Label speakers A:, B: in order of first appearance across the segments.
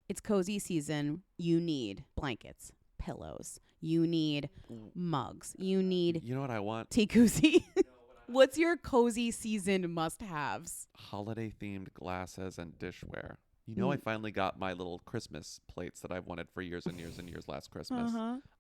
A: It's cozy season. You need blankets, pillows. You need mugs. You need
B: You know what I want?
A: tea koozie. What's your cozy season must-haves?
B: Holiday-themed glasses and dishware. You know, I finally got my little Christmas plates that I've wanted for years and years and years last Christmas.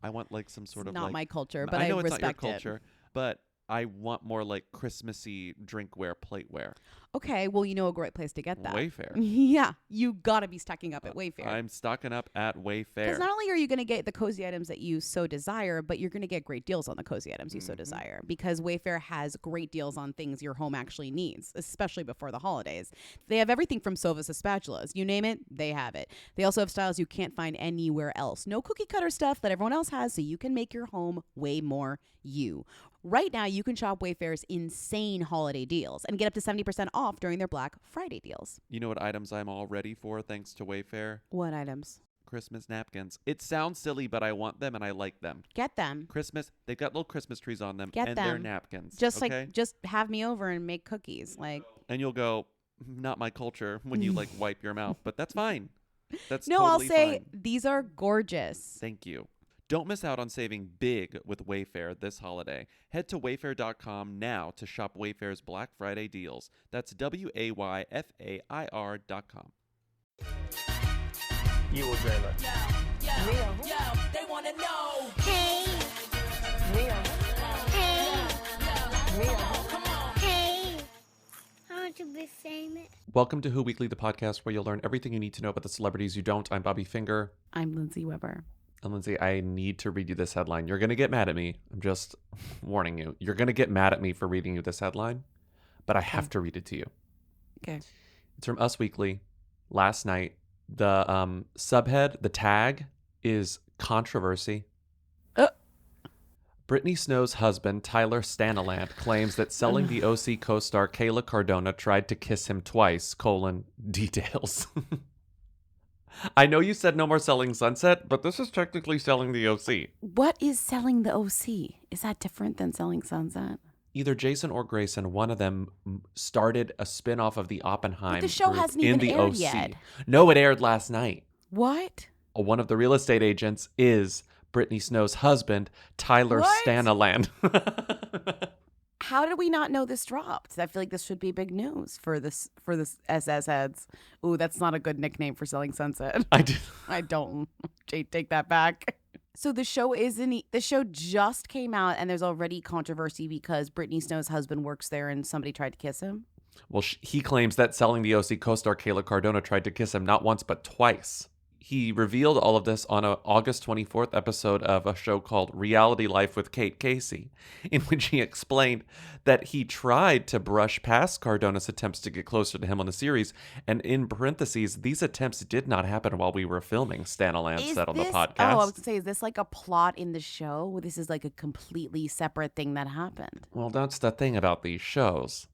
B: I want like some sort
A: It's
B: of
A: not
B: like...
A: my culture, but
B: I know
A: I
B: it's not your
A: respect it.
B: culture, but I want more like Christmassy drinkware, plateware.
A: Okay, well, you know a great place to get that.
B: Wayfair.
A: Yeah, you got to be stocking up at Wayfair.
B: I'm stocking up at Wayfair.
A: Because not only are you going to get the cozy items that you so desire, but you're going to get great deals on the cozy items you so desire. Because Wayfair has great deals on things your home actually needs, especially before the holidays. They have everything from sofas to spatulas. You name it, they have it. They also have styles you can't find anywhere else. No cookie cutter stuff that everyone else has, so you can make your home way more you. Right now, you can shop Wayfair's insane holiday deals and get up to 70% off during their Black Friday deals.
B: You know what items I'm all ready for thanks to Wayfair?
A: What items?
B: Christmas napkins. It sounds silly, but I want them and I like them.
A: Get them.
B: Christmas, they've got little Christmas trees on them.
A: Get
B: and
A: them.
B: They're napkins.
A: Just
B: okay?
A: just have me over and make cookies. Like,
B: and you'll go, not my culture, when you like wipe your mouth, but that's fine. That's
A: no,
B: totally
A: I'll say
B: fine.
A: these are gorgeous.
B: Thank you. Don't miss out on saving big with Wayfair this holiday. Head to wayfair.com now to shop Wayfair's Black Friday deals. That's WAYFAIR.com.
C: You or Jayla?
D: Yo, they wanna know.
E: Hey,
C: Mia.
E: hey,
C: Mia.
E: hey. I want to be famous.
B: Welcome to Who Weekly, the podcast where you'll learn everything you need to know about the celebrities you don't. I'm Bobby Finger.
A: I'm Lindsay Weber.
B: And Lindsay, I need to read you this headline. You're going to get mad at me. I'm just warning you. You're going to get mad at me for reading you this headline, but I have to read it to you.
A: Okay.
B: It's from Us Weekly. Last night, the subhead, the tag is controversy. Brittany Snow's husband, Tyler Stanaland, claims that selling the OC co-star Kayla Cardona tried to kiss him twice, details. I know you said no more selling Sunset, but this is technically selling the OC.
A: What is selling the OC? Is that different than selling Sunset?
B: Either Jason or Grayson, one of them started a spin-off of the Oppenheim
A: But the show
B: group
A: hasn't
B: in
A: even
B: the
A: aired
B: OC.
A: yet.
B: No, it aired last night.
A: What?
B: One of the real estate agents is Brittany Snow's husband, Tyler
A: What?
B: Stanaland.
A: How did we not know this dropped? I feel like this should be big news for this SS heads. Ooh, that's not a good nickname for selling Sunset. I don't. Jay, take that back. So the show just came out and there's already controversy because Brittany Snow's husband works there and somebody tried to kiss him.
B: Well, he claims that selling the OC co-star Kayla Cardona tried to kiss him not once but twice. He revealed all of this on an August 24th episode of a show called Reality Life with Kate Casey, in which he explained that he tried to brush past Cardona's attempts to get closer to him on the series, and in parentheses, these attempts did not happen while we were filming, Stanaland said on the podcast.
A: Oh, I was going to say, is this like a plot in the show? This is like a completely separate thing that happened.
B: Well, that's the thing about these shows.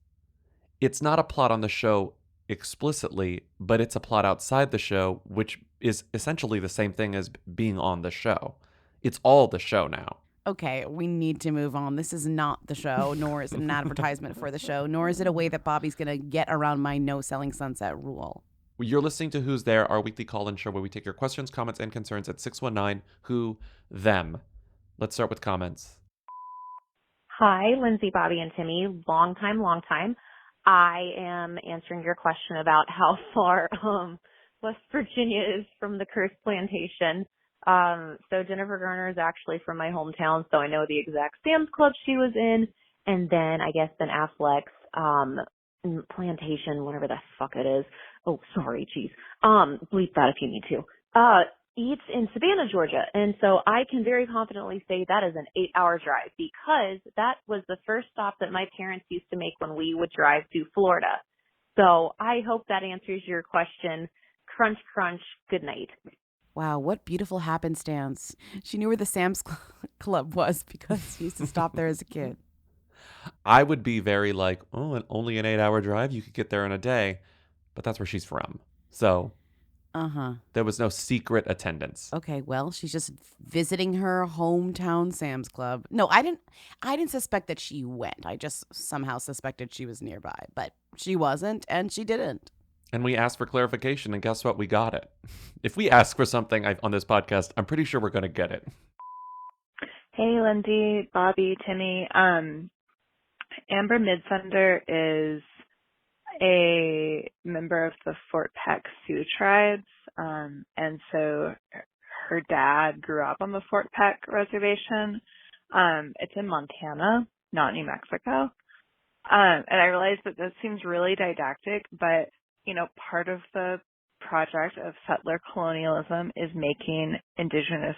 B: It's not a plot on the show explicitly, but it's a plot outside the show, which is essentially the same thing as being on the show. It's all the show now.
A: Okay, we need to move on. This is not the show, nor is it an advertisement for the show, nor is it a way that Bobby's going to get around my no selling Sunset rule.
B: You're listening to Who's There, our weekly call-in show where we take your questions, comments, and concerns at 619-WHO-THEM. Let's start with comments.
F: Hi, Lindsay, Bobby, and Timmy. Long time. I am answering your question about how far West Virginia is from the cursed plantation. So Jennifer Garner is actually from my hometown, so I know the exact Sam's Club she was in. And then I guess Ben Affleck's plantation, whatever the fuck it is. Oh, sorry, geez. Bleep that if you need to. Eats in Savannah, Georgia. And so I can very confidently say that is an 8-hour drive because that was the first stop that my parents used to make when we would drive to Florida. So I hope that answers your question. Crunch, crunch. Good night.
A: Wow, what beautiful happenstance. She knew where the Sam's Club was because she used to stop there as a kid.
B: I would be very like, oh, only an 8-hour drive? You could get there in a day. But that's where she's from. So there was no secret attendance.
A: Okay, well, she's just visiting her hometown Sam's Club. No, I didn't suspect that she went. I just somehow suspected she was nearby. But she wasn't, and she didn't.
B: And we asked for clarification, and guess what? We got it. If we ask for something on this podcast, I'm pretty sure we're going to get it.
G: Hey, Lindsay, Bobby, Timmy. Amber Midsunder is a member of the Fort Peck Sioux tribes, and so her dad grew up on the Fort Peck reservation. It's in Montana, not New Mexico. And I realize that this seems really didactic, but, part of the project of settler colonialism is making indigenous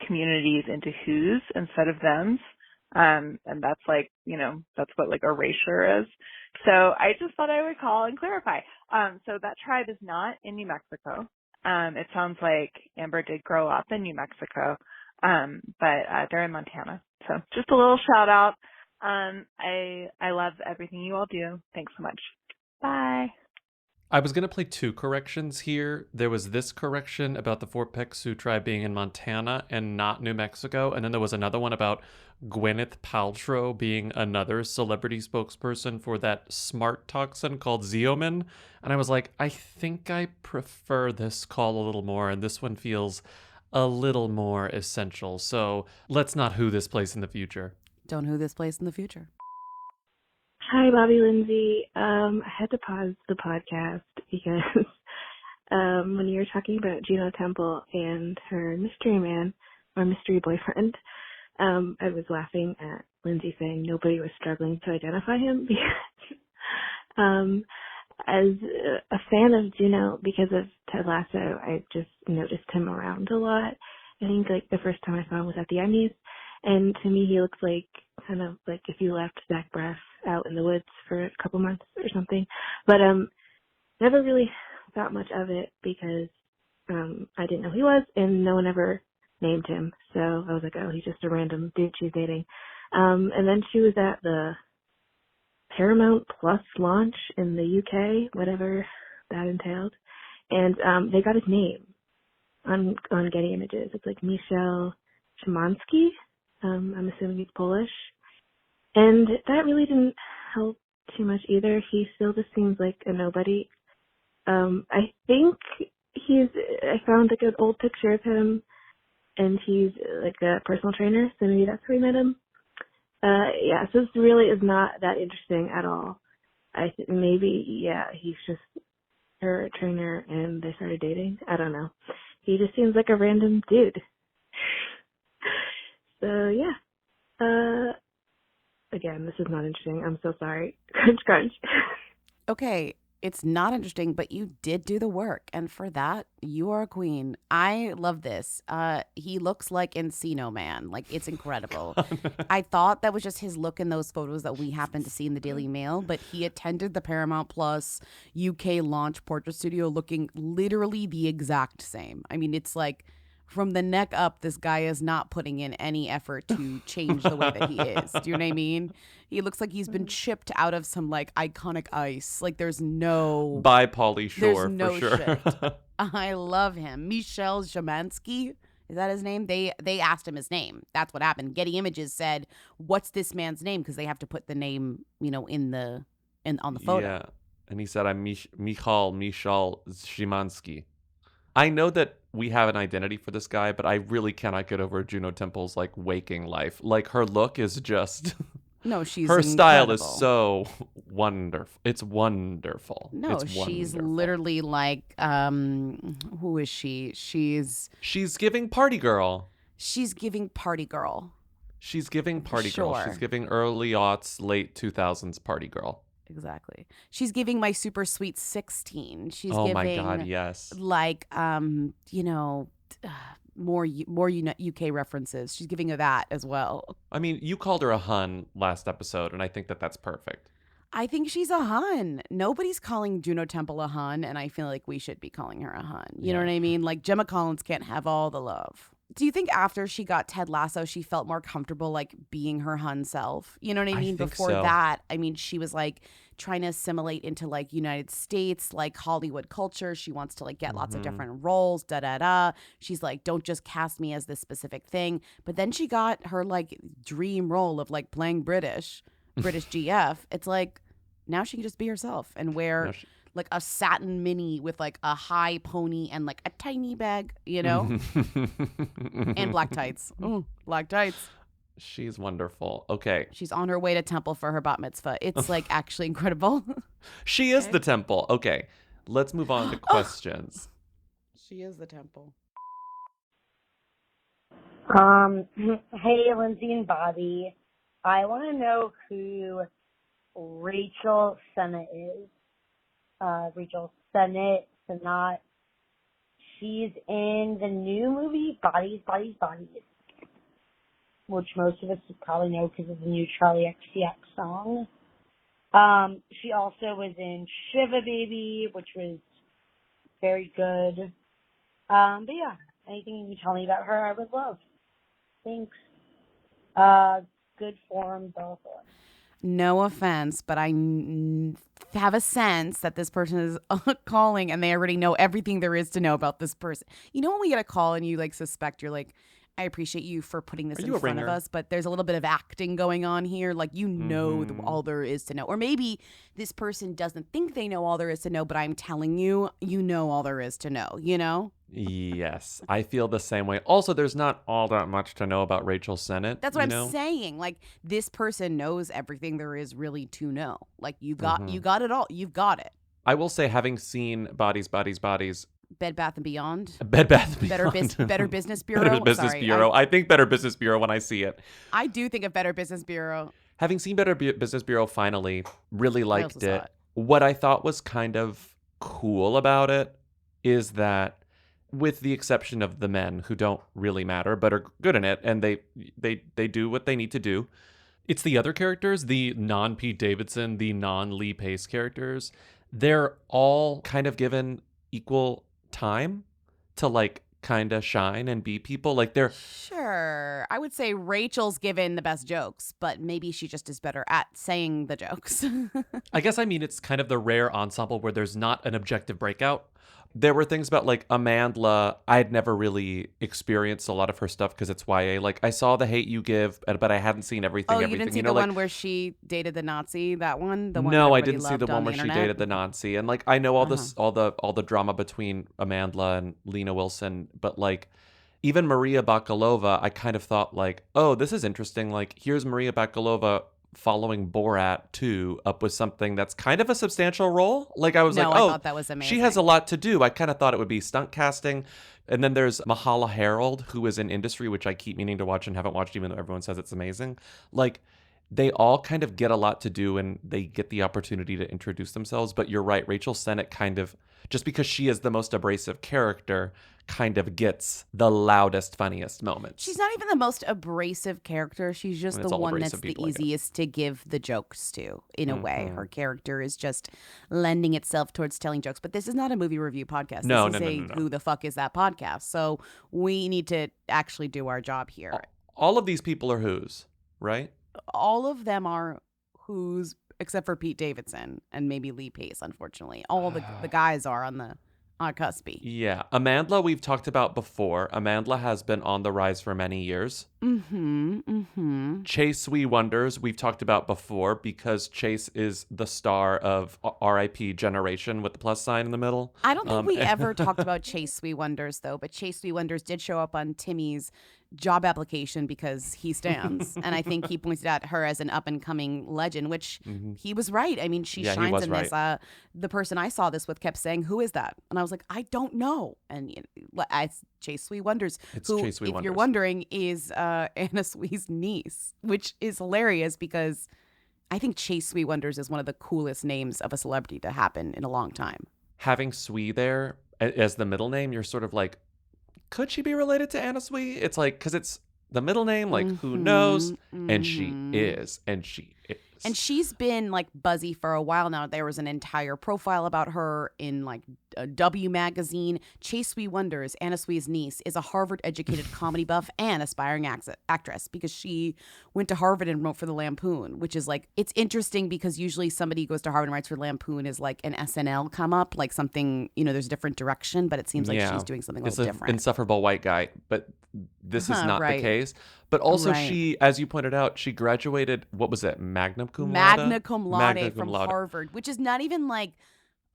G: communities into who's instead of them's. And that's that's what like erasure is. So I just thought I would call and clarify. So that tribe is not in New Mexico. It sounds like Amber did grow up in New Mexico, but they're in Montana. So just a little shout out. I love everything you all do. Thanks so much. Bye.
B: I was going to play two corrections here. There was this correction about the Fort Peck Sioux tribe being in Montana and not New Mexico. And then there was another one about Gwyneth Paltrow being another celebrity spokesperson for that smart toxin called Xeomin. And I was like, I think I prefer this call a little more. And this one feels a little more essential. So let's not who this place in the future.
A: Don't who this place in the future.
H: Hi, Bobby, Lindsay. I had to pause the podcast because when you were talking about Juno Temple and her mystery man or mystery boyfriend, I was laughing at Lindsay saying nobody was struggling to identify him because as a fan of Juno, because of Ted Lasso, I just noticed him around a lot. I think like the first time I saw him was at the Emmys, and to me he looks like kind of like if you left Zach Braff out in the woods for a couple months or something. But never really thought much of it because I didn't know who he was and no one ever named him. So I was like, oh, he's just a random dude she's dating. And then she was at the Paramount Plus launch in the UK, whatever that entailed. And they got his name on Getty Images. It's like Michel Szymanski. I'm assuming he's Polish. And that really didn't help too much either. He still just seems like a nobody. I think I found like an old picture of him and he's like a personal trainer, so maybe that's where we met him. Yeah, so this really is not that interesting at all. I think maybe, he's just her trainer and they started dating. I don't know. He just seems like a random dude. So, yeah. Again, this is not interesting. I'm so sorry. Crunch, crunch.
A: Okay, it's not interesting, but you did do the work. And for that, you are a queen. I love this. He looks like Encino Man. Like, it's incredible. I thought that was just his look in those photos that we happened to see in the Daily Mail, but he attended the Paramount Plus UK launch portrait studio looking literally the exact same. I mean, it's like from the neck up, this guy is not putting in any effort to change the way that he is. Do you know what I mean? He looks like he's been chipped out of some like iconic ice. Like there's no
B: By Pauly Shore,
A: there's no
B: for sure.
A: shift. I love him. Michel Szymanski. Is that his name? They asked him his name. That's what happened. Getty Images said, "What's this man's name?" Because they have to put the name, on the photo.
B: Yeah, and he said, "I'm Michal Szymanski." I know that we have an identity for this guy, but I really cannot get over Juno Temple's like waking life. Like her look is just
A: No, she's
B: her style is
A: incredible.
B: so wonderful. It's wonderful.
A: No,
B: it's
A: she's
B: wonderful.
A: literally like who is she?
B: She's giving party girl.
A: She's giving party girl.
B: She's giving party girl.
A: Sure.
B: She's giving early aughts, late 2000s party girl.
A: Exactly. She's giving my super sweet 16. She's
B: Oh
A: giving
B: my God, yes.
A: like more UK references. She's giving her that as well.
B: I mean, you called her a hun last episode, and I think that that's perfect.
A: I think she's a hun. Nobody's calling Juno Temple a hun, and I feel like we should be calling her a hun. You know what I mean? Like Gemma Collins can't have all the love. Do you think after she got Ted Lasso, she felt more comfortable like being her hun self? You know what I mean?
B: think
A: Before
B: so.
A: that, I mean, she was like trying to assimilate into like United States, like Hollywood culture. She wants to like get lots of different roles, da-da-da. She's like, don't just cast me as this specific thing. But then she got her like dream role of like playing British GF. It's like, now she can just be herself and wear like a satin mini with like a high pony and like a tiny bag, you know? And black tights. Ooh, black tights.
B: She's wonderful. Okay.
A: She's on her way to temple for her bat mitzvah. It's like actually incredible.
B: She is the temple. Okay. Let's move on to questions.
A: She is the temple.
I: Hey, Lindsay and Bobby. I want to know who Rachel Sennott is. Rachel Sennott. She's in the new movie Bodies, which most of us probably know because of the new Charlie XCX song. She also was in Shiva Baby, which was very good. But yeah, anything you can tell me about her, I would love. Thanks. Good form, both.
A: No offense, but I have a sense that this person is calling and they already know everything there is to know about this person. You know when we get a call and you like suspect, you're like, I appreciate you for putting this in front of us, but there's a little bit of acting going on here. Like, you know all there is to know. Or maybe this person doesn't think they know all there is to know, but I'm telling you, you know all there is to know, you know?
B: Yes, I feel the same way. Also, there's not all that much to know about Rachel Sennott.
A: That's what I'm saying. Like, this person knows everything there is really to know. Like, you got it all. You've got it.
B: I will say, having seen Bodies,
A: Bed Bath & Beyond.
B: Better Business
A: Better Business Bureau.
B: Better Business Bureau. I think Better Business Bureau when I see it.
A: I do think of Better Business Bureau.
B: Having seen Better Business Bureau finally, really liked
A: saw
B: it.
A: it.
B: What I thought was kind of cool about it is that, with the exception of the men who don't really matter but are good in it, and they do what they need to do, it's the other characters, the non-Pete Davidson, the non-Lee Pace characters, they're all kind of given equal time to like kind of shine and be people. Like, they're
A: Sure. I would say Rachel's given the best jokes, but maybe she just is better at saying the jokes.
B: I guess it's kind of the rare ensemble where there's not an objective breakout. There were things about like Amandla. I had never really experienced a lot of her stuff because it's YA. Like, I saw The Hate U Give, but I hadn't seen everything.
A: You didn't see the one where she dated the Nazi? That one? The one
B: no, I
A: everybody
B: didn't see the
A: loved
B: one
A: on
B: where
A: the
B: she
A: internet?
B: dated the Nazi. And like, I know all this, all the drama between Amandla and Lena Wilson, but like, even Maria Bakalova, I kind of thought like, oh, this is interesting. Like, here's Maria Bakalova following Borat 2 up with something that's kind of a substantial role. Like, I was
A: I
B: oh,
A: thought that was amazing.
B: She has a lot to do. I kind of thought it would be stunt casting. And then there's Mahala Harold, who is in Industry, which I keep meaning to watch and haven't watched, even though everyone says it's amazing. Like, they all kind of get a lot to do and they get the opportunity to introduce themselves. But you're right, Rachel Sennott kind of, just because she is the most abrasive character, kind of gets the loudest, funniest moments.
A: She's not even the most abrasive character. She's just the one that's the easiest to give the jokes to, in a way. Her character is just lending itself towards telling jokes. But this is not a movie review podcast.
B: No.
A: Who the fuck is that podcast? So we need to actually do our job here.
B: All of these people are who's, right?
A: All of them are who's, except for Pete Davidson and maybe Lee Pace, unfortunately. All the guys are on the cuspy.
B: Yeah. Amandla, we've talked about before. Amandla has been on the rise for many years. Chase We Wonders, we've talked about before because Chase is the star of R.I.P. Generation with the plus sign in the middle.
A: I don't think we ever talked about Chase We Wonders, though, but Chase We Wonders did show up on Timmy's job application because he stands. And I think he pointed at her as an up-and-coming legend, which he was right. I mean, she shines in this. The person I saw this with kept saying, who is that? And I was like, I don't know. And it's Chase Sweet Wonders, if you're wondering, is Anna Swee's niece, which is hilarious because I think Chase Sweet Wonders is one of the coolest names of a celebrity to happen in a long time.
B: Having Swee there as the middle name, you're sort of like, could she be related to Anna Swee? It's like, because it's the middle name, like, who knows? And she is. And she's
A: been like buzzy for a while now. There was an entire profile about her in like a W magazine. Chase Sweet Wonders, Anna Swee's niece, is a Harvard-educated comedy buff and aspiring actress because she went to Harvard and wrote for the Lampoon, which is like, it's interesting because usually somebody who goes to Harvard and writes for Lampoon is like an SNL come up, like something, there's a different direction, but it seems like she's doing something a little different.
B: It's an insufferable white guy, but this is not the case. But also she, as you pointed out, she graduated, what was it, magna cum laude?
A: Magna cum laude from Harvard, which is not even like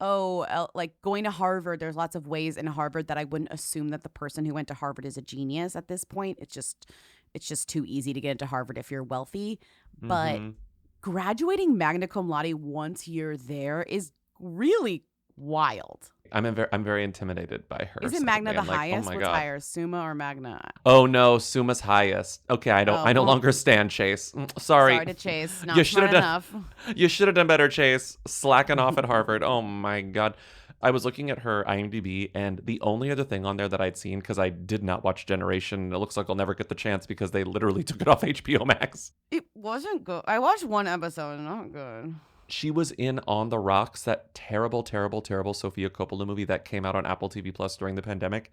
A: like going to Harvard, there's lots of ways in Harvard that I wouldn't assume that the person who went to Harvard is a genius at this point. It's just too easy to get into Harvard if you're wealthy. But graduating magna cum laude once you're there is really wild.
B: I'm very intimidated by her.
A: Is it Magna the
B: I'm like,
A: highest?
B: oh my
A: What's
B: God.
A: higher, Summa or Magna?
B: Oh no, Summa's highest. Okay, I no longer stand Chase. Sorry.
A: Sorry to Chase. Not
B: You
A: smart
B: should've done-
A: enough.
B: You should have done better, Chase. Slacking off at Harvard. Oh my God. I was looking at her IMDb, and the only other thing on there that I'd seen, because I did not watch Generation, it looks like I'll never get the chance because they literally took it off HBO Max.
A: It wasn't good. I watched one episode. Not good.
B: She was in On the Rocks, that terrible, terrible, terrible Sofia Coppola movie that came out on Apple TV Plus during the pandemic.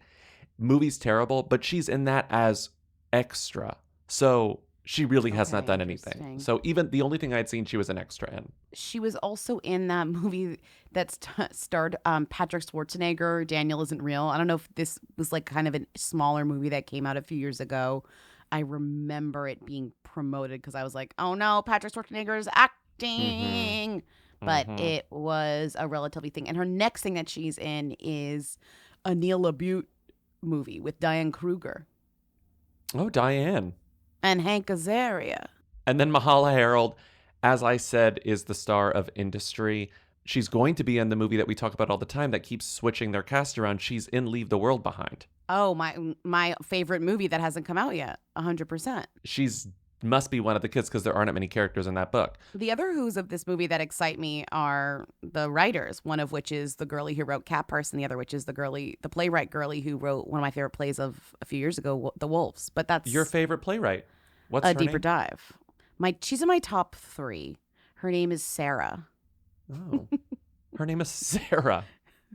B: Movie's terrible, but she's in that as extra. So she really has not done anything.
A: Interesting.
B: So even the only thing I'd seen, she was an extra in.
A: She was also in that movie that starred Patrick Schwarzenegger, Daniel Isn't Real. I don't know if this was like kind of a smaller movie that came out a few years ago. I remember it being promoted because I was like, oh no, Patrick Schwarzenegger is acting. But it was a relatively thing. And her next thing that she's in is a Neil LaBute movie with Diane Kruger
B: Oh, Diane.
A: and Hank Azaria.
B: And then Mahala Harold, as I said, is the star of Industry. She's going to be in the movie that we talk about all the time that keeps switching their cast around. She's in Leave the World Behind.
A: Oh, my favorite movie that hasn't come out yet. 100%.
B: She's must be one of the kids because there aren't many characters in that book.
A: The other who's of this movie that excite me are the writers, one of which is the girlie who wrote Cat Purse, and the other which is the playwright girlie who wrote one of my favorite plays of a few years ago, The Wolves. But that's
B: Your favorite playwright. What's
A: a
B: her
A: deeper
B: name?
A: dive. She's in my top 3. Her name is Sarah.
B: Oh. Her name is Sarah.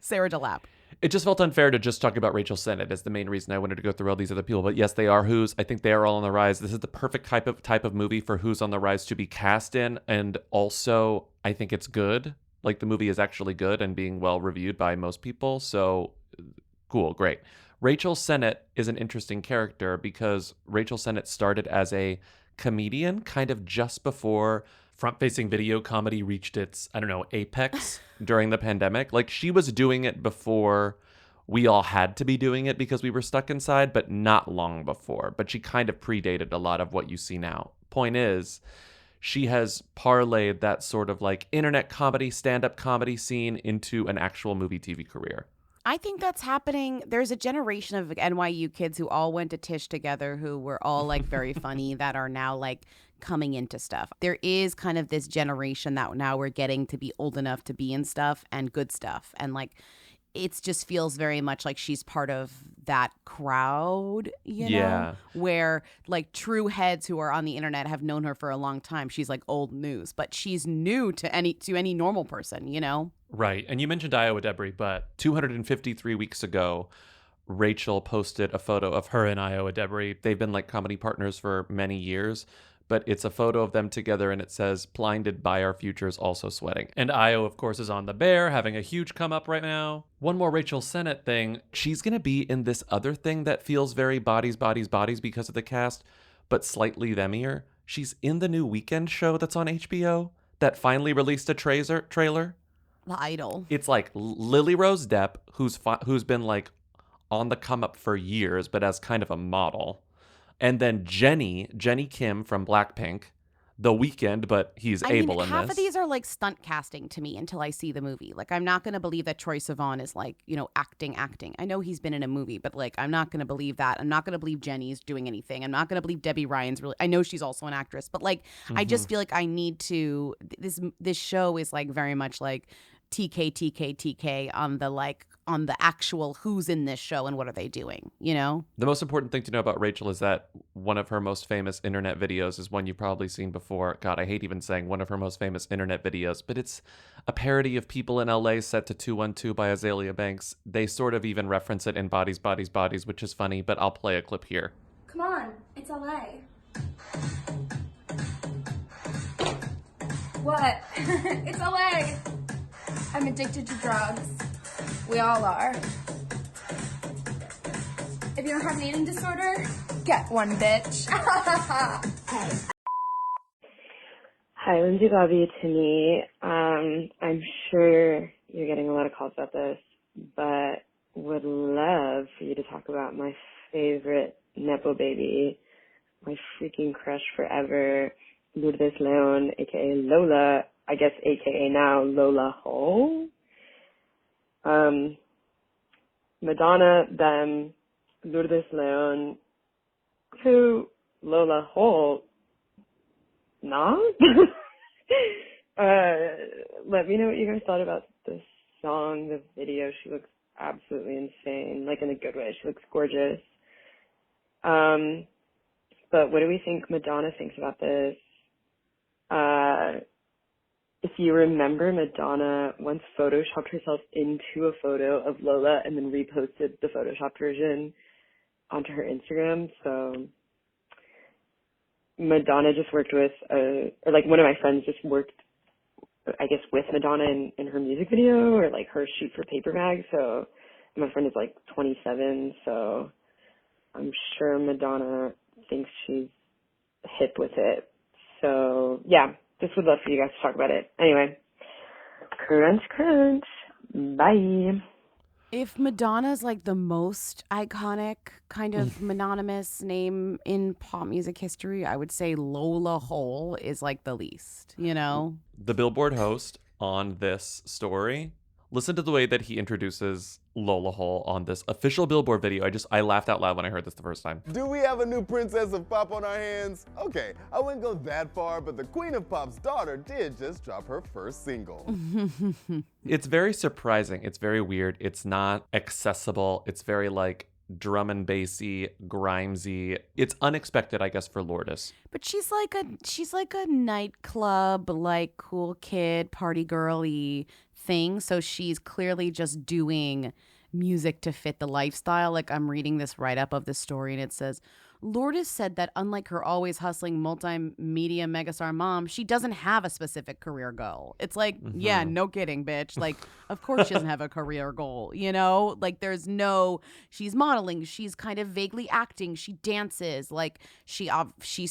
A: Sarah DeLapp.
B: It just felt unfair to just talk about Rachel Sennott as the main reason I wanted to go through all these other people. But yes, they are Who's. I think they are all on the rise. This is the perfect type of movie for Who's on the rise to be cast in. And also, I think it's good. Like, the movie is actually good and being well reviewed by most people. So, cool, great. Rachel Sennott is an interesting character because Rachel Sennott started as a comedian kind of just before front-facing video comedy reached its, apex during the pandemic. Like, she was doing it before we all had to be doing it because we were stuck inside, but not long before. But she kind of predated a lot of what you see now. Point is, she has parlayed that sort of like internet comedy, stand-up comedy scene into an actual movie TV career.
A: I think that's happening. There's a generation of NYU kids who all went to Tisch together who were all like very funny that are now like coming into stuff. There is kind of this generation that now we're getting to be old enough to be in stuff and good stuff. And like, it just feels very much like she's part of that crowd, you know, where like true heads who are on the internet have known her for a long time. She's like old news, but she's new to any normal person, you know?
B: Right. And you mentioned Iowa Debris, but 253 weeks ago, Rachel posted a photo of her and Iowa Debris. They've been like comedy partners for many years, but it's a photo of them together and it says, blinded by our futures also sweating. And Io, of course, is on the bear, having a huge come up right now. One more Rachel Sennott thing. She's going to be in this other thing that feels very bodies because of the cast, but slightly themier. She's in the new Weekend show that's on HBO that finally released a trailer.
A: The Idol.
B: It's like Lily Rose Depp, who's been like on the come up for years, but as kind of a model. And then Jenny Kim from Blackpink, The Weeknd, but he's able in this.
A: Half of these are like stunt casting to me until I see the movie. Like, I'm not going to believe that Troye Sivan is like, you know, acting. I know he's been in a movie, but like, I'm not going to believe that. I'm not going to believe Jenny's doing anything. I'm not going to believe Debbie Ryan's really. I know she's also an actress, but like, I just feel like I need to. This show is like very much like TK on the actual who's in this show and what are they doing, you know?
B: The most important thing to know about Rachel is that one of her most famous internet videos is one you've probably seen before. God, I hate even saying one of her most famous internet videos, but it's a parody of People in LA set to 212 by Azalea Banks. They sort of even reference it in Bodies, which is funny, but I'll play a clip here.
J: Come on, it's LA. What? It's LA. I'm addicted to drugs. We all are. If you don't have an eating disorder, get one, bitch.
H: Hi, Lindsay, Bobby, Timmy. I'm sure you're getting a lot of calls about this, but would love for you to talk about my favorite Nepo baby, my freaking crush forever, Lourdes Leon, aka Lola, I guess aka now Lollahole. Madonna, them, Lourdes Leon, who, Lollahole, not? Let me know what you guys thought about the song, the video. She looks absolutely insane, like in a good way. She looks gorgeous. But what do we think Madonna thinks about this? If you remember, Madonna once photoshopped herself into a photo of Lola and then reposted the photoshopped version onto her Instagram. So Madonna just worked with, or like one of my friends just worked, I guess, with Madonna in her music video or like her shoot for Paper Bag. So my friend is like 27, so I'm sure Madonna thinks she's hip with it. So yeah, just would love for you guys to talk about it. Anyway, crunch, crunch. Bye.
A: If Madonna's like the most iconic kind of mononymous name in pop music history, I would say Lollahole is like the least, you know?
B: The Billboard host on this story, listen to the way that he introduces Lollahole on this official Billboard video. I laughed out loud when I heard this the first time.
K: Do we have a new princess of pop on our hands? Okay, I wouldn't go that far, but the queen of pop's daughter did just drop her first single.
B: It's very surprising. It's very weird. It's not accessible. It's very like drum and bassy, grimesy. It's unexpected, I guess, for Lourdes.
A: But she's like a nightclub, like cool kid, party girly thing. So she's clearly just doing music to fit the lifestyle. Like I'm reading this write-up of the story and it says, Lourdes said that unlike her always hustling multimedia megastar mom, she doesn't have a specific career goal. It's like, yeah, no kidding, bitch. Like, of course she doesn't have a career goal, you know? Like she's modeling, she's kind of vaguely acting, she dances, like she's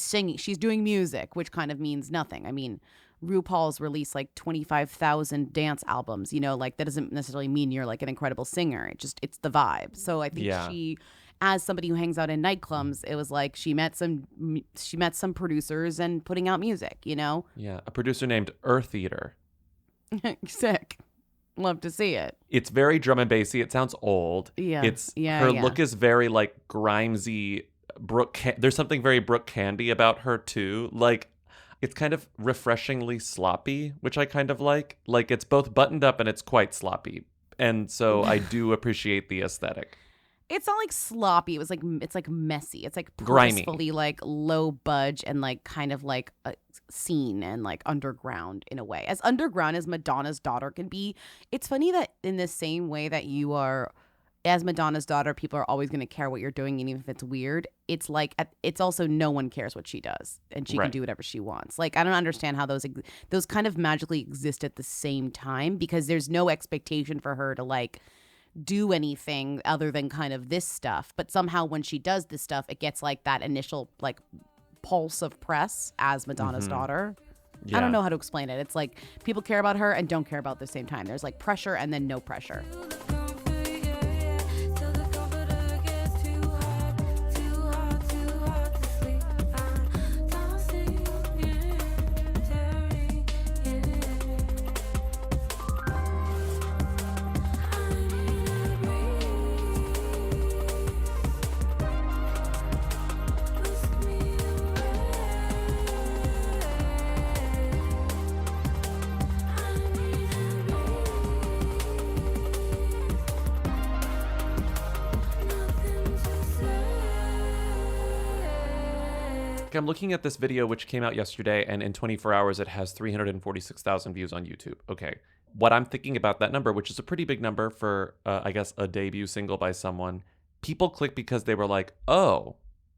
A: singing, she's doing music, which kind of means nothing. I mean, RuPaul's released like 25,000 dance albums, you know, like that doesn't necessarily mean you're like an incredible singer. It's the vibe. So I think she, as somebody who hangs out in nightclubs, it was like she met some producers and putting out music, you know?
B: Yeah, a producer named Earth Eater.
A: Sick. Love to see it.
B: It's very drum and bassy. It sounds old.
A: Yeah.
B: Her look is very like grimesy. There's something very Brooke Candy about her too. Like it's kind of refreshingly sloppy, which I kind of like. Like it's both buttoned up and it's quite sloppy. And so I do appreciate the aesthetic.
A: It's not like sloppy. It's like messy. It's like
B: grimy,
A: purposefully like low budge and like kind of like a scene and like underground in a way. As underground as Madonna's daughter can be. It's funny that in the same way that you are, as Madonna's daughter, people are always going to care what you're doing, and even if it's weird, it's like it's also no one cares what she does, and she can do whatever she wants. Like I don't understand how those kind of magically exist at the same time, because there's no expectation for her to like do anything other than kind of this stuff. But somehow when she does this stuff, it gets like that initial like pulse of press as Madonna's daughter. Yeah. I don't know how to explain it. It's like people care about her and don't care about at the same time. There's like pressure and then no pressure.
B: I'm looking at this video, which came out yesterday, and in 24 hours, it has 346,000 views on YouTube. Okay. What I'm thinking about that number, which is a pretty big number for, I guess, a debut single by someone, people click because they were like, oh,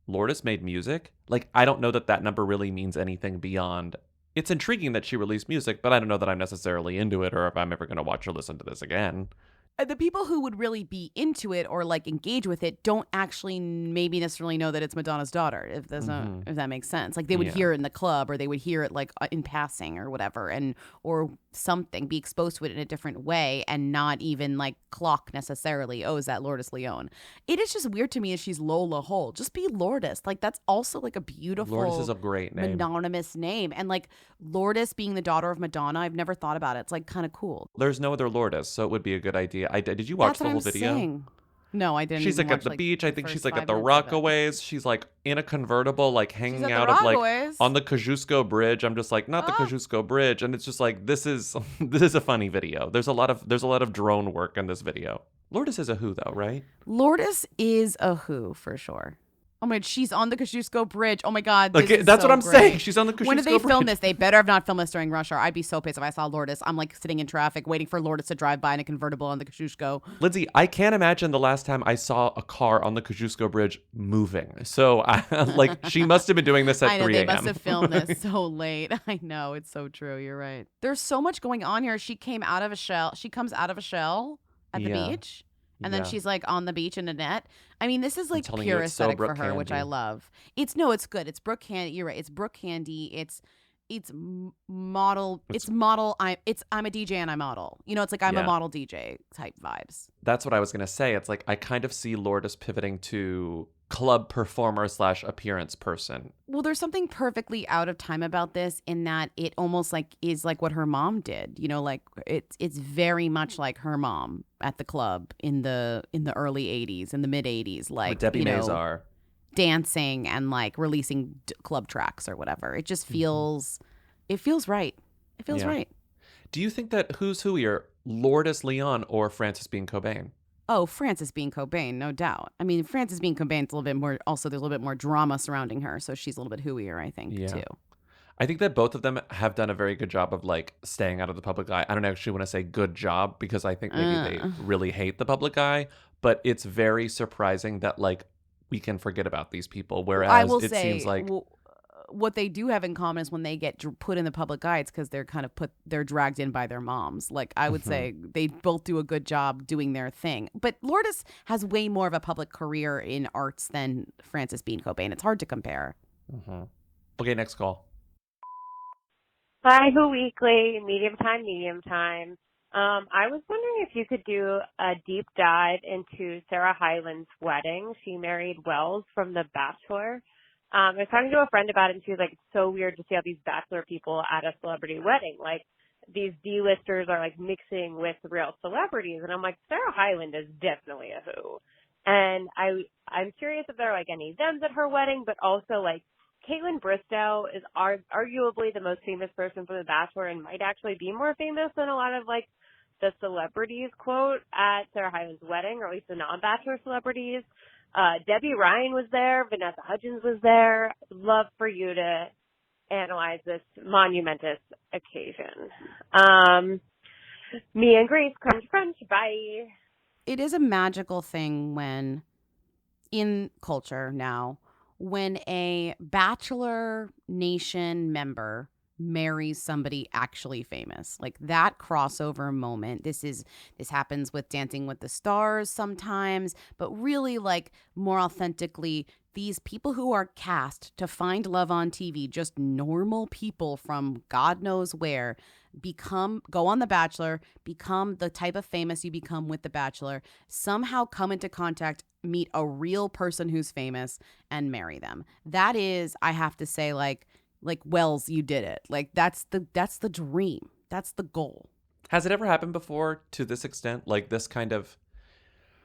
B: Lourdes made music? Like, I don't know that number really means anything beyond. It's intriguing that she released music, but I don't know that I'm necessarily into it or if I'm ever going to watch or listen to this again.
A: the people who would really be into it or like engage with it don't actually maybe necessarily know that it's Madonna's daughter, if that makes sense. Like they would hear it in the club, or they would hear it like in passing or whatever, and or something, be exposed to it in a different way and not even like clock necessarily, oh, is that Lourdes Leon? It is just weird to me if she's Lollahole. Just be Lourdes. Like that's also like a beautiful
B: Lourdes is a great name.
A: Anonymous name. And like Lourdes being the daughter of Madonna, I've never thought about it. It's like kind of cool.
B: There's no other Lourdes, so it would be a good idea. Did you watch the whole video?
A: Saying. No, I didn't.
B: She's like at the beach. I think she's like at the Rockaways. She's like in a convertible, like hanging out of like on the Kosciuszko Bridge. I'm just like, not the Kosciuszko Bridge, and it's just like this is a funny video. There's a lot of drone work in this video. Lourdes is a who though, right?
A: Lourdes is a who for sure. Oh my God, she's on the Kosciuszko Bridge. Oh my God.
B: Like, that's what I'm saying. She's on the Kosciuszko Bridge.
A: When did they film this? They better have not filmed this during rush hour. I'd be so pissed if I saw Lourdes. I'm like sitting in traffic waiting for Lourdes to drive by in a convertible on the Kosciuszko.
B: Lindsay, I can't imagine the last time I saw a car on the Kosciuszko Bridge moving. So she must have been doing this at 3 a.m.
A: I know, they must have filmed this so late. I know, it's so true. You're right. There's so much going on here. She comes out of a shell at the beach. And then she's like on the beach in a net. I mean, this is like pure aesthetic for her, which I love. It's good. It's Brooke Candy. You're right. It's Brooke Candy. It's model. I'm a DJ and I model. You know, it's like I'm a model DJ type vibes.
B: That's what I was gonna say. It's like I kind of see Lourdes pivoting to club performer / appearance person.
A: Well, there's something perfectly out of time about this in that it almost like is like what her mom did. You know, like it's very much like her mom at the club in the early 80s, in the mid 80s, like
B: with Debbie Mazar,
A: dancing and like releasing club tracks or whatever. It just feels it feels right. It feels right.
B: Do you think that who's whoier, Lourdes Leon or Frances Bean Cobain?
A: Oh, Frances Bean Cobain, no doubt. I mean, Frances Bean Cobain's a little bit more, also there's a little bit more drama surrounding her, so she's a little bit hooier, I think, too.
B: I think that both of them have done a very good job of like staying out of the public eye. I don't actually want to say good job because I think maybe they really hate the public eye, but it's very surprising that like we can forget about these people, whereas seems like...
A: what they do have in common is when they get put in the public eye, it's because they're kind of they're dragged in by their moms. Like I would say they both do a good job doing their thing. But Lourdes has way more of a public career in arts than Frances Bean Cobain. It's hard to compare.
B: Okay, next call.
L: Hi, Who Weekly, medium time. I was wondering if you could do a deep dive into Sarah Hyland's wedding. She married Wells from The Bachelor. I was talking to a friend about it, and she was like, it's so weird to see all these Bachelor people at a celebrity wedding. Like, these D-listers are, like, mixing with real celebrities. And I'm like, Sarah Hyland is definitely a who. And I'm curious if there are, like, any thems at her wedding, but also, like, Caitlin Bristow is arguably the most famous person from The Bachelor and might actually be more famous than a lot of, like, the celebrities, quote, at Sarah Hyland's wedding, or at least the non-Bachelor celebrities. Debbie Ryan was there. Vanessa Hudgens was there. Love for you to analyze this monumentous occasion. Me and Grace, crunch. Bye.
A: It is a magical thing when, in culture now, when a Bachelor Nation member marries somebody actually famous, like that crossover moment. This happens with Dancing with the Stars sometimes, but really like more authentically, these people who are cast to find love on TV, just normal people from God knows where, go on The Bachelor, become the type of famous you become with The Bachelor, somehow come into contact, meet a real person who's famous and marry them. That is, I have to say, like Wells, you did it. Like that's the dream. That's the goal.
B: Has it ever happened before to this extent? Like this kind of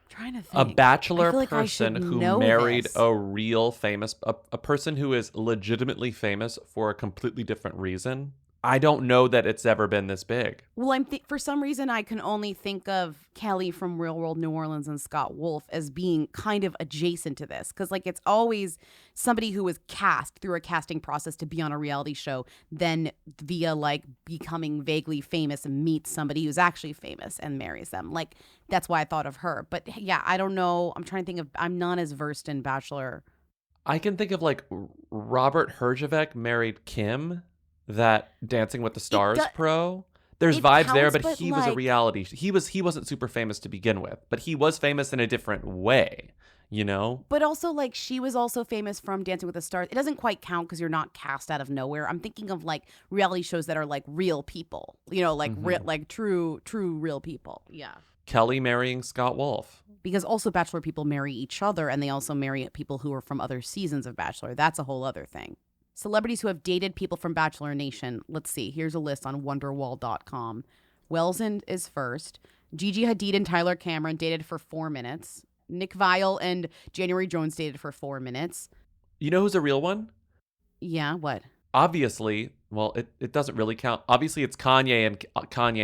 A: trying to think.
B: A Bachelor person who married a real famous, a person who is legitimately famous for a completely different reason. I don't know that it's ever been this big.
A: Well, for some reason, I can only think of Kelly from Real World New Orleans and Scott Wolf as being kind of adjacent to this. Because, like, it's always somebody who was cast through a casting process to be on a reality show, then via, like, becoming vaguely famous and meets somebody who's actually famous and marries them. Like, that's why I thought of her. But, yeah, I don't know. I'm trying to think of, I'm not as versed in Bachelor.
B: I can think of, like, Robert Herjavec married Kim, that Dancing with the Stars pro. There's
A: It
B: vibes there,
A: counts,
B: but he was a
A: like-
B: reality. He wasn't super famous to begin with, but he was famous in a different way, you know?
A: But also, like, she was also famous from Dancing with the Stars. It doesn't quite count because you're not cast out of nowhere. I'm thinking of, like, reality shows that are, like, real people. You know, like, true real people. Yeah.
B: Kelly marrying Scott Wolf.
A: Because also Bachelor people marry each other, and they also marry people who are from other seasons of Bachelor. That's a whole other thing. Celebrities who have dated people from Bachelor Nation. Let's see. Here's a list on wonderwall.com. Wells is first. Gigi Hadid and Tyler Cameron dated for 4 minutes. Nick Viall and January Jones dated for 4 minutes.
B: You know who's a real one?
A: Yeah, what?
B: Obviously, well, it doesn't really count. Obviously, it's Kanye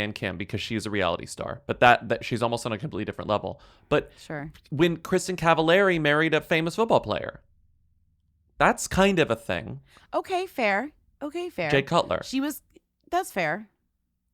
B: and Kim because she's a reality star. But that she's almost on a completely different level. But
A: sure, when
B: Kristen Cavallari married a famous football player, that's kind of a thing.
A: Okay, fair.
B: Jay Cutler.
A: That's fair.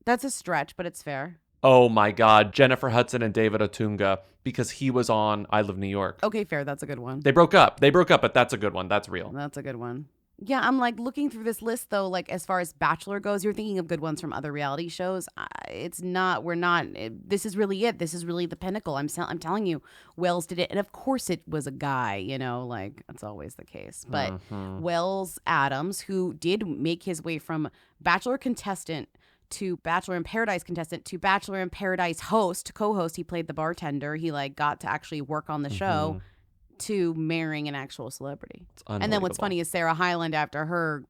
A: That's a stretch, but it's fair.
B: Oh my God, Jennifer Hudson and David Otunga, because he was on I Love New York.
A: Okay, fair. That's a good one.
B: They broke up, but that's a good one. That's real.
A: That's a good one. Yeah, I'm like looking through this list though, like as far as Bachelor goes, you're thinking of good ones from other reality shows. It's not, we're not, this is really it. This is really the pinnacle. I'm telling you, Wells did it. And of course it was a guy, you know, like that's always the case. But Wells Adams, who did make his way from Bachelor contestant to Bachelor in Paradise contestant to Bachelor in Paradise host, co-host, he played the bartender. He like got to actually work on the show. To marrying an actual celebrity. And then what's funny is Sarah Hyland, after her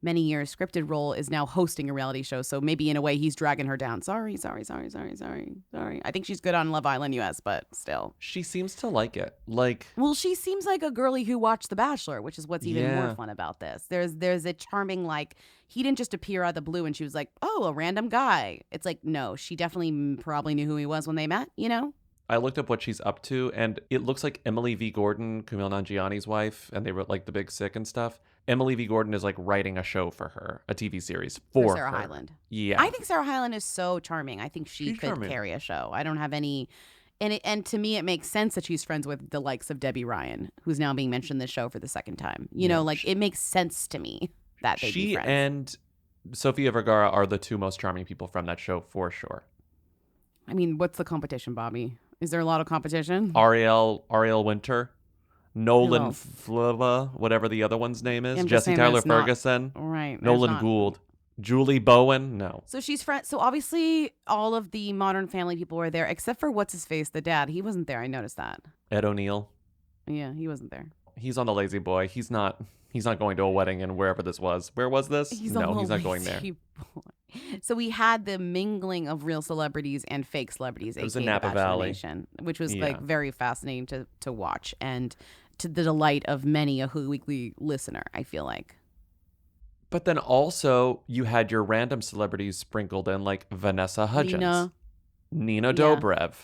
A: many years scripted role, is now hosting a reality show. So maybe in a way he's dragging her down. Sorry. I think she's good on Love Island US, but still.
B: She seems to like it.
A: Well, she seems like a girly who watched The Bachelor, which is what's even more fun about this. There's a charming, like, he didn't just appear out of the blue and she was like, oh, a random guy. It's like, no, she definitely probably knew who he was when they met, you know?
B: I looked up what she's up to, and it looks like Emily V. Gordon, Kumail Nanjiani's wife, and they wrote like The Big Sick and stuff. Emily V. Gordon is like writing a show for her, a TV series for
A: Sarah
B: her.
A: Hyland.
B: Yeah.
A: I think Sarah Hyland is so charming. I think she's could charming. Carry a show. I don't have any... And to me, it makes sense that she's friends with the likes of Debbie Ryan, who's now being mentioned in this show for the second time. You know, like, it makes sense to me that they'd be friends.
B: She and Sofia Vergara are the two most charming people from that show, for sure.
A: I mean, what's the competition, Bobby? Is there a lot of competition?
B: Ariel Winter, Nolan Flava, whatever the other one's name is, Jesse Tyler Ferguson,
A: right?
B: Nolan Gould, Julie Bowen. No,
A: so she's friends. So obviously, all of the Modern Family people were there, except for what's his face, the dad. He wasn't there. I noticed that.
B: Ed O'Neill.
A: Yeah, he wasn't there.
B: He's on the Lazy Boy. He's not going to a wedding in wherever this was. Where was this? He's not going there.
A: Boy. So we had the mingling of real celebrities and fake celebrities.
B: It was in Napa Valley,
A: which was like very fascinating to watch, and to the delight of many a Who Weekly listener, I feel like.
B: But then also you had your random celebrities sprinkled in, like Vanessa Hudgens, Nina Dobrev.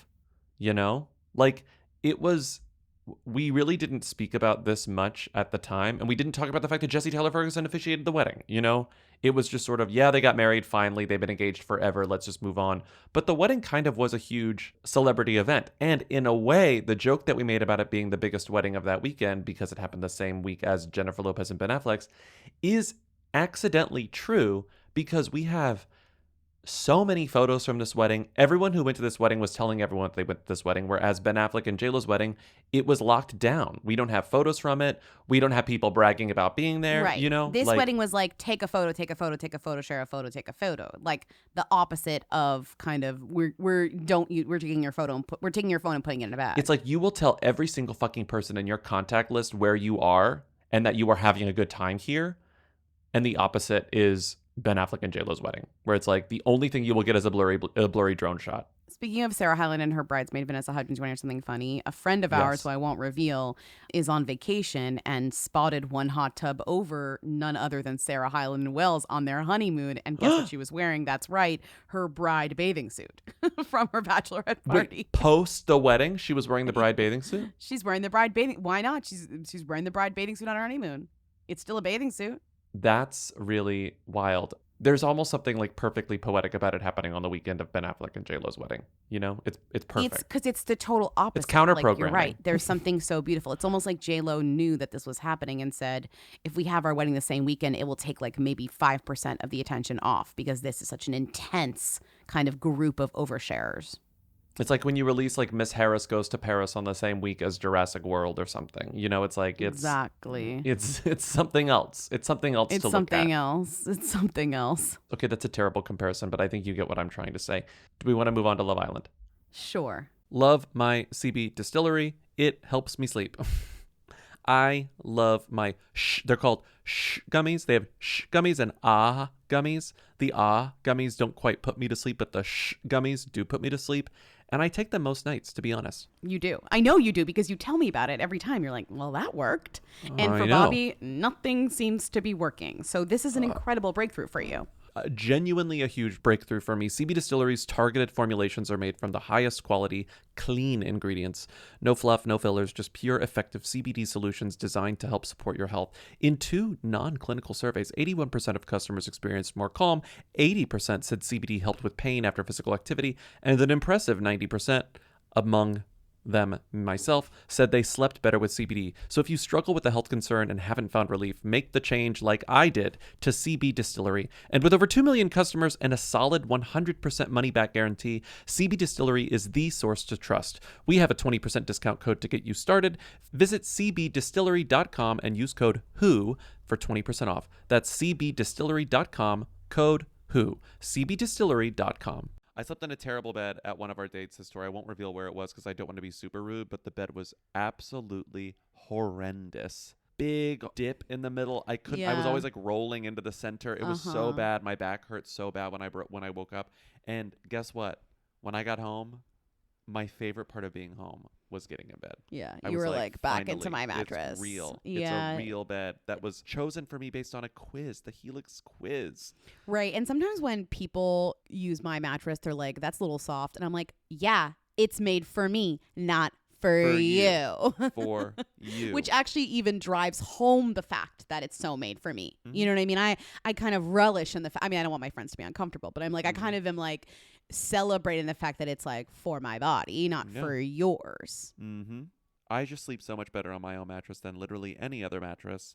B: You know, like it was. We really didn't speak about this much at the time, and we didn't talk about the fact that Jesse Tyler Ferguson officiated the wedding. You know, it was just sort of, they got married finally, they've been engaged forever, let's just move on. But the wedding kind of was a huge celebrity event, and in a way, the joke that we made about it being the biggest wedding of that weekend, because it happened the same week as Jennifer Lopez and Ben Affleck's, is accidentally true, because we have so many photos from this wedding. Everyone who went to this wedding was telling everyone that they went to this wedding, whereas Ben Affleck and J-Lo's wedding, it was locked down. We don't have photos from it. We don't have people bragging about being there.
A: Right.
B: You know,
A: this wedding was like, take a photo, share a photo, take a photo. Like the opposite of kind of we're taking your photo and we're taking your phone and putting it in a bag.
B: It's like you will tell every single fucking person in your contact list where you are and that you are having a good time here, and the opposite is Ben Affleck and J-Lo's wedding, where it's like the only thing you will get is a blurry drone shot.
A: Speaking of Sarah Hyland and her bridesmaid, Vanessa Hudgens, you want to hear something funny? A friend of ours, who I won't reveal, is on vacation and spotted one hot tub over none other than Sarah Hyland and Wells on their honeymoon. And guess what she was wearing? That's right, her bride bathing suit from her bachelorette party.
B: Wait, post the wedding, she was wearing the bride bathing suit?
A: She's wearing the bride bathing. Why not? She's wearing the bride bathing suit on her honeymoon. It's still a bathing suit.
B: That's really wild. there's almost something like perfectly poetic about it happening on the weekend of Ben Affleck and J-Lo's wedding. You know, it's perfect.
A: It's because it's the total opposite.
B: It's counter-programming.
A: Like, you're right. There's something so beautiful. It's almost like J-Lo knew that this was happening and said, if we have our wedding the same weekend, it will take like maybe 5% of the attention off because this is such an intense kind of group of oversharers.
B: It's like when you release like Miss Harris Goes to Paris on the same week as Jurassic World or something. You know, it's like
A: Exactly.
B: It's something else. It's something else
A: It's
B: to look
A: something
B: at.
A: else. It's something else.
B: Okay, that's a terrible comparison, but I think you get what I'm trying to say. Do we want to move on to Love Island?
A: Sure.
B: Love my CB distillery. It helps me sleep. I love my they're called gummies. They have gummies and gummies. The gummies don't quite put me to sleep, but the gummies do put me to sleep. And I take them most nights, to be honest.
A: You do. I know you do because you tell me about it every time. You're like, well, that worked. And
B: I
A: for
B: know.
A: Bobby, nothing seems to be working. So this is an incredible breakthrough for you.
B: Genuinely a huge breakthrough for me. CB Distillery's targeted formulations are made from the highest quality, clean ingredients. No fluff, no fillers, just pure, effective CBD solutions designed to help support your health. In 2 non-clinical surveys, 81% of customers experienced more calm, 80% said CBD helped with pain after physical activity, and an impressive 90% among them, myself, said they slept better with CBD. So if you struggle with a health concern and haven't found relief, make the change like I did to CB Distillery. And with over 2 million customers and a solid 100% money-back guarantee, CB Distillery is the source to trust. We have a 20% discount code to get you started. Visit cbdistillery.com and use code WHO for 20% off. That's cbdistillery.com, code WHO. cbdistillery.com. I slept in a terrible bed at one of our dates this story. I won't reveal where it was because I don't want to be super rude, but the bed was absolutely horrendous. Big dip in the middle. I was always like rolling into the center. It was so bad. My back hurt so bad when I woke up. And guess what? When I got home, my favorite part of being home was getting in bed.
A: Yeah,
B: I
A: you
B: was
A: were like back
B: finally,
A: into my mattress.
B: It's real.
A: Yeah.
B: It's a real bed that was chosen for me based on a quiz, the Helix quiz.
A: Right. And sometimes when people use my mattress, they're like, that's a little soft. And I'm like, yeah, it's made for me, not for you.
B: For you.
A: Which actually even drives home the fact that it's so made for me. Mm-hmm. You know what I mean? I kind of relish in the I mean, I don't want my friends to be uncomfortable, but I'm like, I kind of am like celebrating the fact that it's like for my body, not for yours.
B: Mm-hmm. I just sleep so much better on my own mattress than literally any other mattress.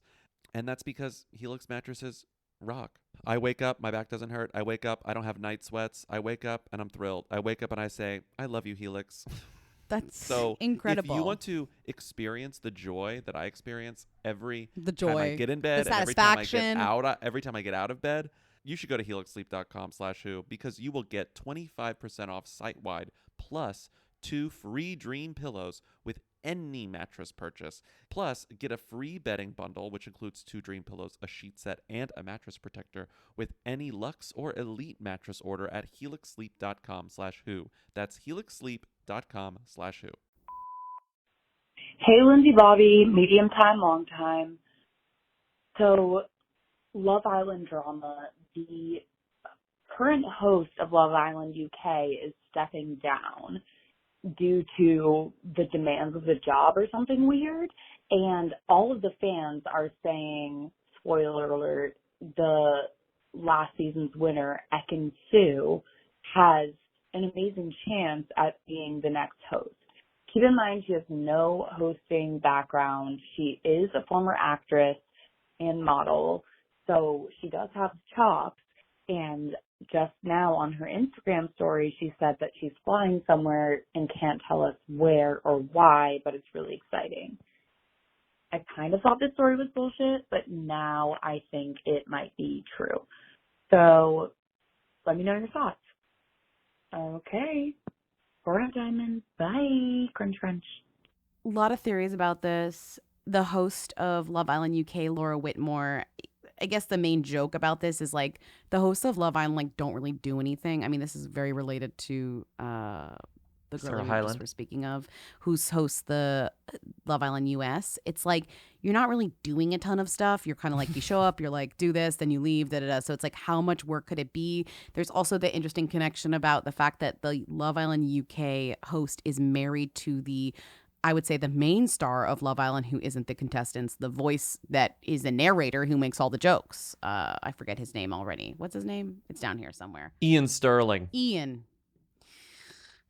B: And that's because Helix mattresses rock. I wake up, my back doesn't hurt. I wake up, I don't have night sweats. I wake up and I'm thrilled. I wake up and I say, I love you, Helix.
A: That's
B: so
A: incredible.
B: If you want to experience the joy that I experience every
A: time
B: I get in bed,
A: the
B: and
A: satisfaction,
B: every time I get out of bed, you should go to helixsleep.com/who because you will get 25% off site-wide plus 2 free dream pillows with any mattress purchase. Plus, get a free bedding bundle, which includes 2 dream pillows, a sheet set, and a mattress protector with any Luxe or Elite mattress order at helixsleep.com/who. That's helixsleep.com/who.
M: Hey, Lindsay, Bobby, medium time, long time. So, Love Island drama. The current host of Love Island UK is stepping down due to the demands of the job or something weird. And all of the fans are saying, spoiler alert, the last season's winner, Ekin Sue, has an amazing chance at being the next host. Keep in mind, she has no hosting background. She is a former actress and model, so she does have chops. And just now on her Instagram story, she said that she's flying somewhere and can't tell us where or why, but it's really exciting. I kind of thought this story was bullshit, but now I think it might be true. So let me know your thoughts. Okay. We're out, Diamond. Bye. Crunch, crunch.
A: A lot of theories about this. The host of Love Island UK, Laura Whitmore, I guess the main joke about this is like the hosts of Love Island like don't really do anything. I mean, this is very related to the girl that we just were speaking of, who hosts the Love Island US. It's like you're not really doing a ton of stuff. You're kind of like you show up, you're like do this, then you leave, da da da. So it's like how much work could it be? There's also the interesting connection about the fact that the Love Island UK host is married to the I would say, the main star of Love Island who isn't the contestants, the voice that is the narrator who makes all the jokes. I forget his name already. What's his name? It's down here somewhere.
B: Ian Sterling.
A: Ian.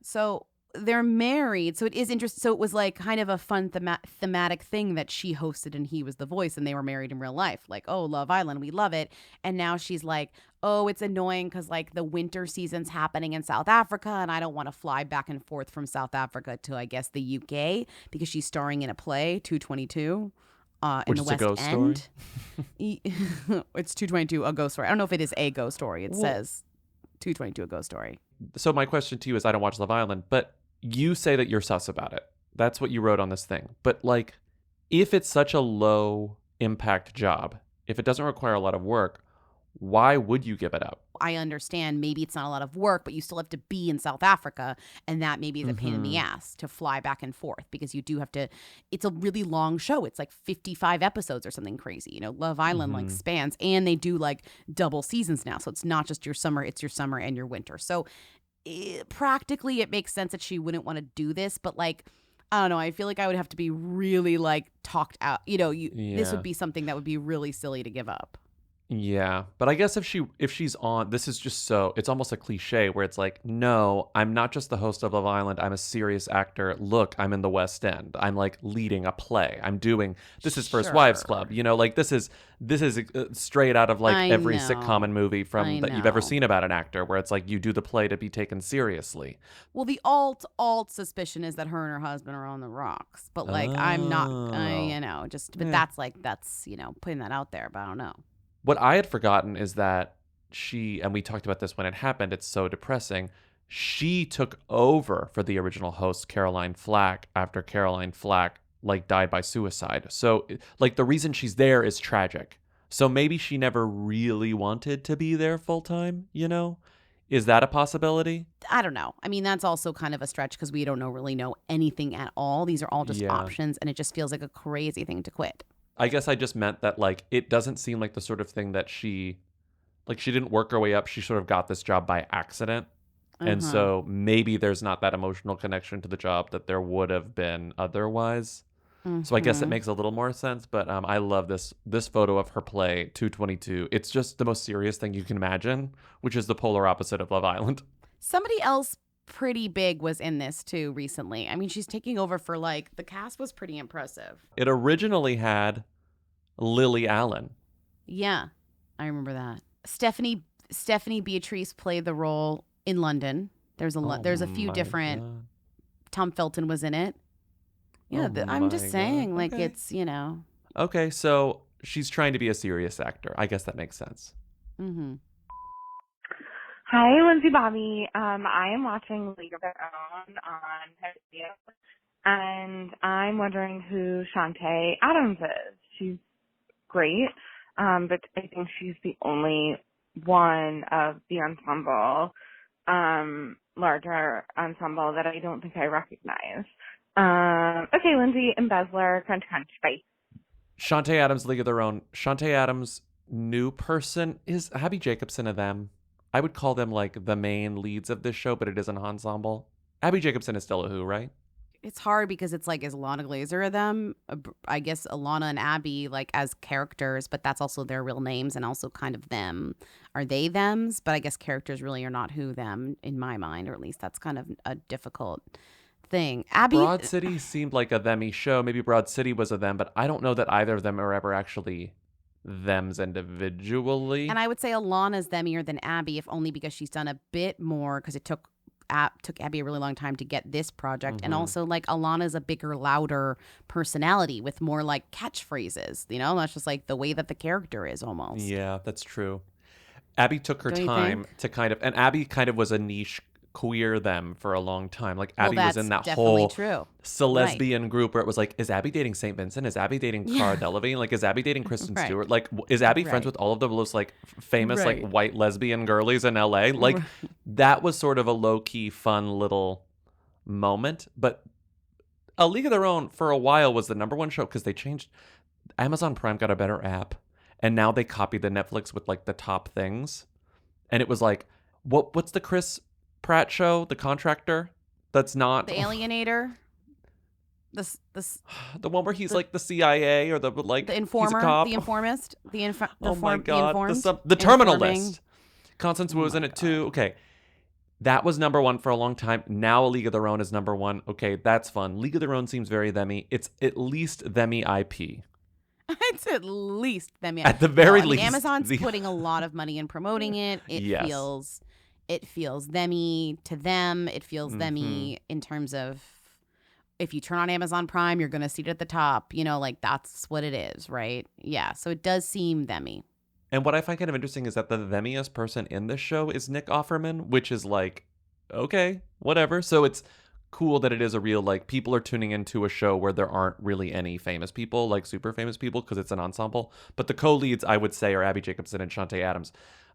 A: So they're married. So it is interesting. So it was like kind of a fun thematic thing that she hosted and he was the voice, and they were married in real life. Like, oh, Love Island, we love it. And now she's like, oh, it's annoying because like the winter season's happening in South Africa and I don't want to fly back and forth from South Africa to, I guess, the UK because she's starring in a play, 222. In the West End. It's 222, a ghost story. I don't know if it is a ghost story. It says 222, a ghost story.
B: So my question to you is, I don't watch Love Island, but you say that you're sus about it. That's what you wrote on this thing. But like, if it's such a low impact job, if it doesn't require a lot of work, why would you give it up?
A: I understand maybe it's not a lot of work, but you still have to be in South Africa, and that maybe is a pain in the ass to fly back and forth because you do have to. It's a really long show. It's like 55 episodes or something crazy. You know, Love Island like spans, and they do like double seasons now, so it's not just your summer; it's your summer and your winter. So practically, it makes sense that she wouldn't want to do this, but like, I don't know. I feel like I would have to be really like talked out. You know, this would be something that would be really silly to give up.
B: Yeah, but I guess if she's on, this is just so, it's almost a cliche where it's like, no, I'm not just the host of Love Island. I'm a serious actor. Look, I'm in the West End. I'm like leading a play. I'm doing, this is First Wives Club. You know, like this is straight out of like every sitcom and movie that you've ever seen about an actor, where it's like you do the play to be taken seriously.
A: Well, the alt suspicion is that her and her husband are on the rocks, but like I'm not, you know, just, but that's, you know, putting that out there, but I don't know.
B: What I had forgotten is that she, and we talked about this when it happened, it's so depressing, she took over for the original host, Caroline Flack, after Caroline Flack like died by suicide. So like the reason she's there is tragic. So maybe she never really wanted to be there full time, you know? Is that a possibility?
A: I don't know. I mean, that's also kind of a stretch because we don't really know anything at all. These are all just options, and it just feels like a crazy thing to quit.
B: I guess I just meant that, like, it doesn't seem like the sort of thing that she didn't work her way up. She sort of got this job by accident. And so maybe there's not that emotional connection to the job that there would have been otherwise. So I guess it makes a little more sense. But I love this photo of her play, 222. It's just the most serious thing you can imagine, which is the polar opposite of Love Island.
A: Somebody else pretty big was in this too recently. I mean, she's taking over for like, the cast was pretty impressive.
B: It originally had Lily Allen.
A: Yeah, I remember that. Stephanie Beatrice played the role in London. There's a few different. God. Tom Felton was in it. Yeah, I'm just saying, like, it's, you know.
B: Okay, so she's trying to be a serious actor. I guess that makes sense.
A: Mm-hmm.
G: Hi, Lindsay Bobby. I am watching League of Their Own on HBO, and I'm wondering who Chanté Adams is. She's great, but I think she's the only one of the ensemble, larger ensemble, that I don't think I recognize. Okay, Lindsay, embezzler, crunch, crunch, bye.
B: Chanté Adams, League of Their Own. Chanté Adams, new person. Is Abby Jacobson a them? I would call them like the main leads of this show, but it is an ensemble. Abby Jacobson is still a who, right?
A: It's hard because it's like, is Alana Glazer of them? I guess Alana and Abby like as characters, but that's also their real names and also kind of them. Are they thems? But I guess characters really are not who them in my mind, or at least that's kind of a difficult thing. Abby,
B: Broad City seemed like a them-y show. Maybe Broad City was a them, but I don't know that either of them are ever actually thems individually.
A: And I would say Alana's themier than Abby, if only because she's done a bit more, because it took Abby a really long time to get this project. And also like Alana's a bigger, louder personality with more like catchphrases, you know, that's just like the way that the character is almost.
B: Yeah, that's true. Abby took her time to kind of, and Abby kind of was a niche queer them for a long time. Like Abby was in that whole lesbian group where it was like, is Abby dating St. Vincent? Is Abby dating Cara Delevingne? Like, is Abby dating Kristen Stewart? Like, is Abby friends with all of the most like famous like white lesbian girlies in LA? Like, that was sort of a low-key fun little moment. But A League of Their Own for a while was the number one show because they changed. Amazon Prime got a better app, and now they copied the Netflix with like the top things. And it was like, what's the Chris Pratt show, The Contractor? That's not
A: The Alienator.
B: The one where he's like the CIA or the
A: informer,
B: he's a cop.
A: the informist,
B: oh my God,
A: the
B: the Terminal List. Constance Wu was in it too. Okay. That was number one for a long time. Now A League of Their Own is number one. Okay, that's fun. League of Their Own seems very themmy. It's at least themmy IP.
A: It's at least themmy.
B: At the very least.
A: Amazon's putting a lot of money in promoting it. It feels themmy to them. It feels themmy in terms of if you turn on Amazon Prime, you're going to see it at the top. You know, like that's what it is, right? Yeah, so it does seem themmy.
B: And what I find kind of interesting is that the themiest person in this show is Nick Offerman, which is like, okay, whatever. So it's cool that it is a real, like, people are tuning into a show where there aren't really any famous people, like super famous people, because it's an ensemble. But the co-leads, I would say, are Abby Jacobson and Chanté Adams.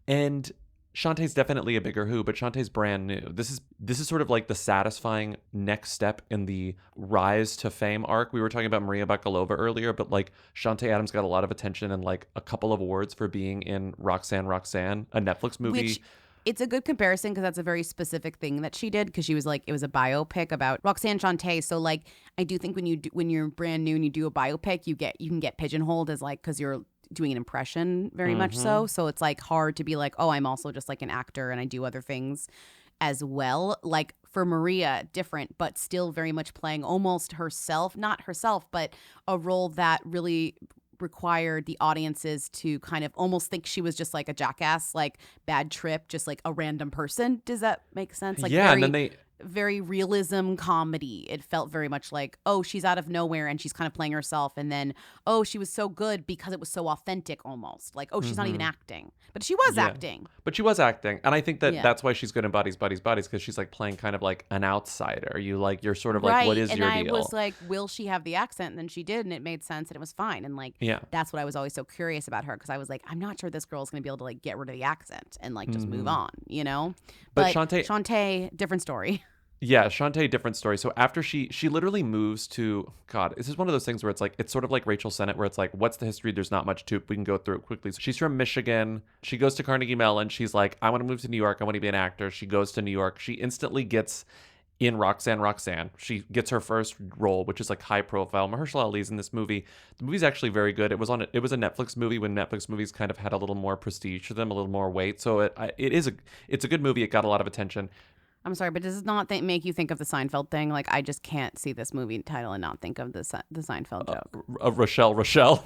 B: And Chanté's definitely a bigger who, but Chanté's brand new. This is sort of like the satisfying next step in the rise to fame arc. We were talking about Maria Bakalova earlier, but like Chanté Adams got a lot of attention and like a couple of awards for being in Roxanne, a Netflix movie.
A: Which, it's a good comparison because that's a very specific thing that she did, because she was like, it was a biopic about Roxanne Chanté. So like, I do think when you're brand new and you do a biopic, you can get pigeonholed as like, because you're doing an impression very much so. So it's like hard to be like, oh, I'm also just like an actor and I do other things as well. Like for Maria, different, but still very much playing almost herself, not herself, but a role that really required the audiences to kind of almost think she was just like a jackass, like bad trip, just like a random person. Does that make sense? Like
B: yeah, and then
A: very realism comedy. It felt very much like, oh, she's out of nowhere and she's kind of playing herself, and then, oh, she was so good because it was so authentic almost. Like, oh, she's not even acting. But she was acting.
B: But she was acting. And I think that that's why she's good in Bodies, because she's like playing kind of like an outsider. You're sort of like, what is your deal?
A: And I was like, will she have the accent? And then she did, and it made sense and it was fine. And like, that's what I was always so curious about her, because I was like, I'm not sure this girl's going to be able to like get rid of the accent and like just move on, you know?
B: But
A: Chanté, different story.
B: Yeah, Chanté, different story. So after she literally moves to, God, this is one of those things where it's like, it's sort of like Rachel Sennott, where it's like, what's the history? There's not much to it. We can go through it quickly. So she's from Michigan. She goes to Carnegie Mellon. She's like, I want to move to New York. I want to be an actor. She goes to New York. She instantly gets in Roxanne. She gets her first role, which is like high profile. Mahershala Ali's in this movie. The movie's actually very good. It was a Netflix movie when Netflix movies kind of had a little more prestige to them, a little more weight. So it's a good movie. It got a lot of attention.
A: I'm sorry, but does it not make you think of the Seinfeld thing? Like, I just can't see this movie title and not think of the Seinfeld joke.
B: Rochelle.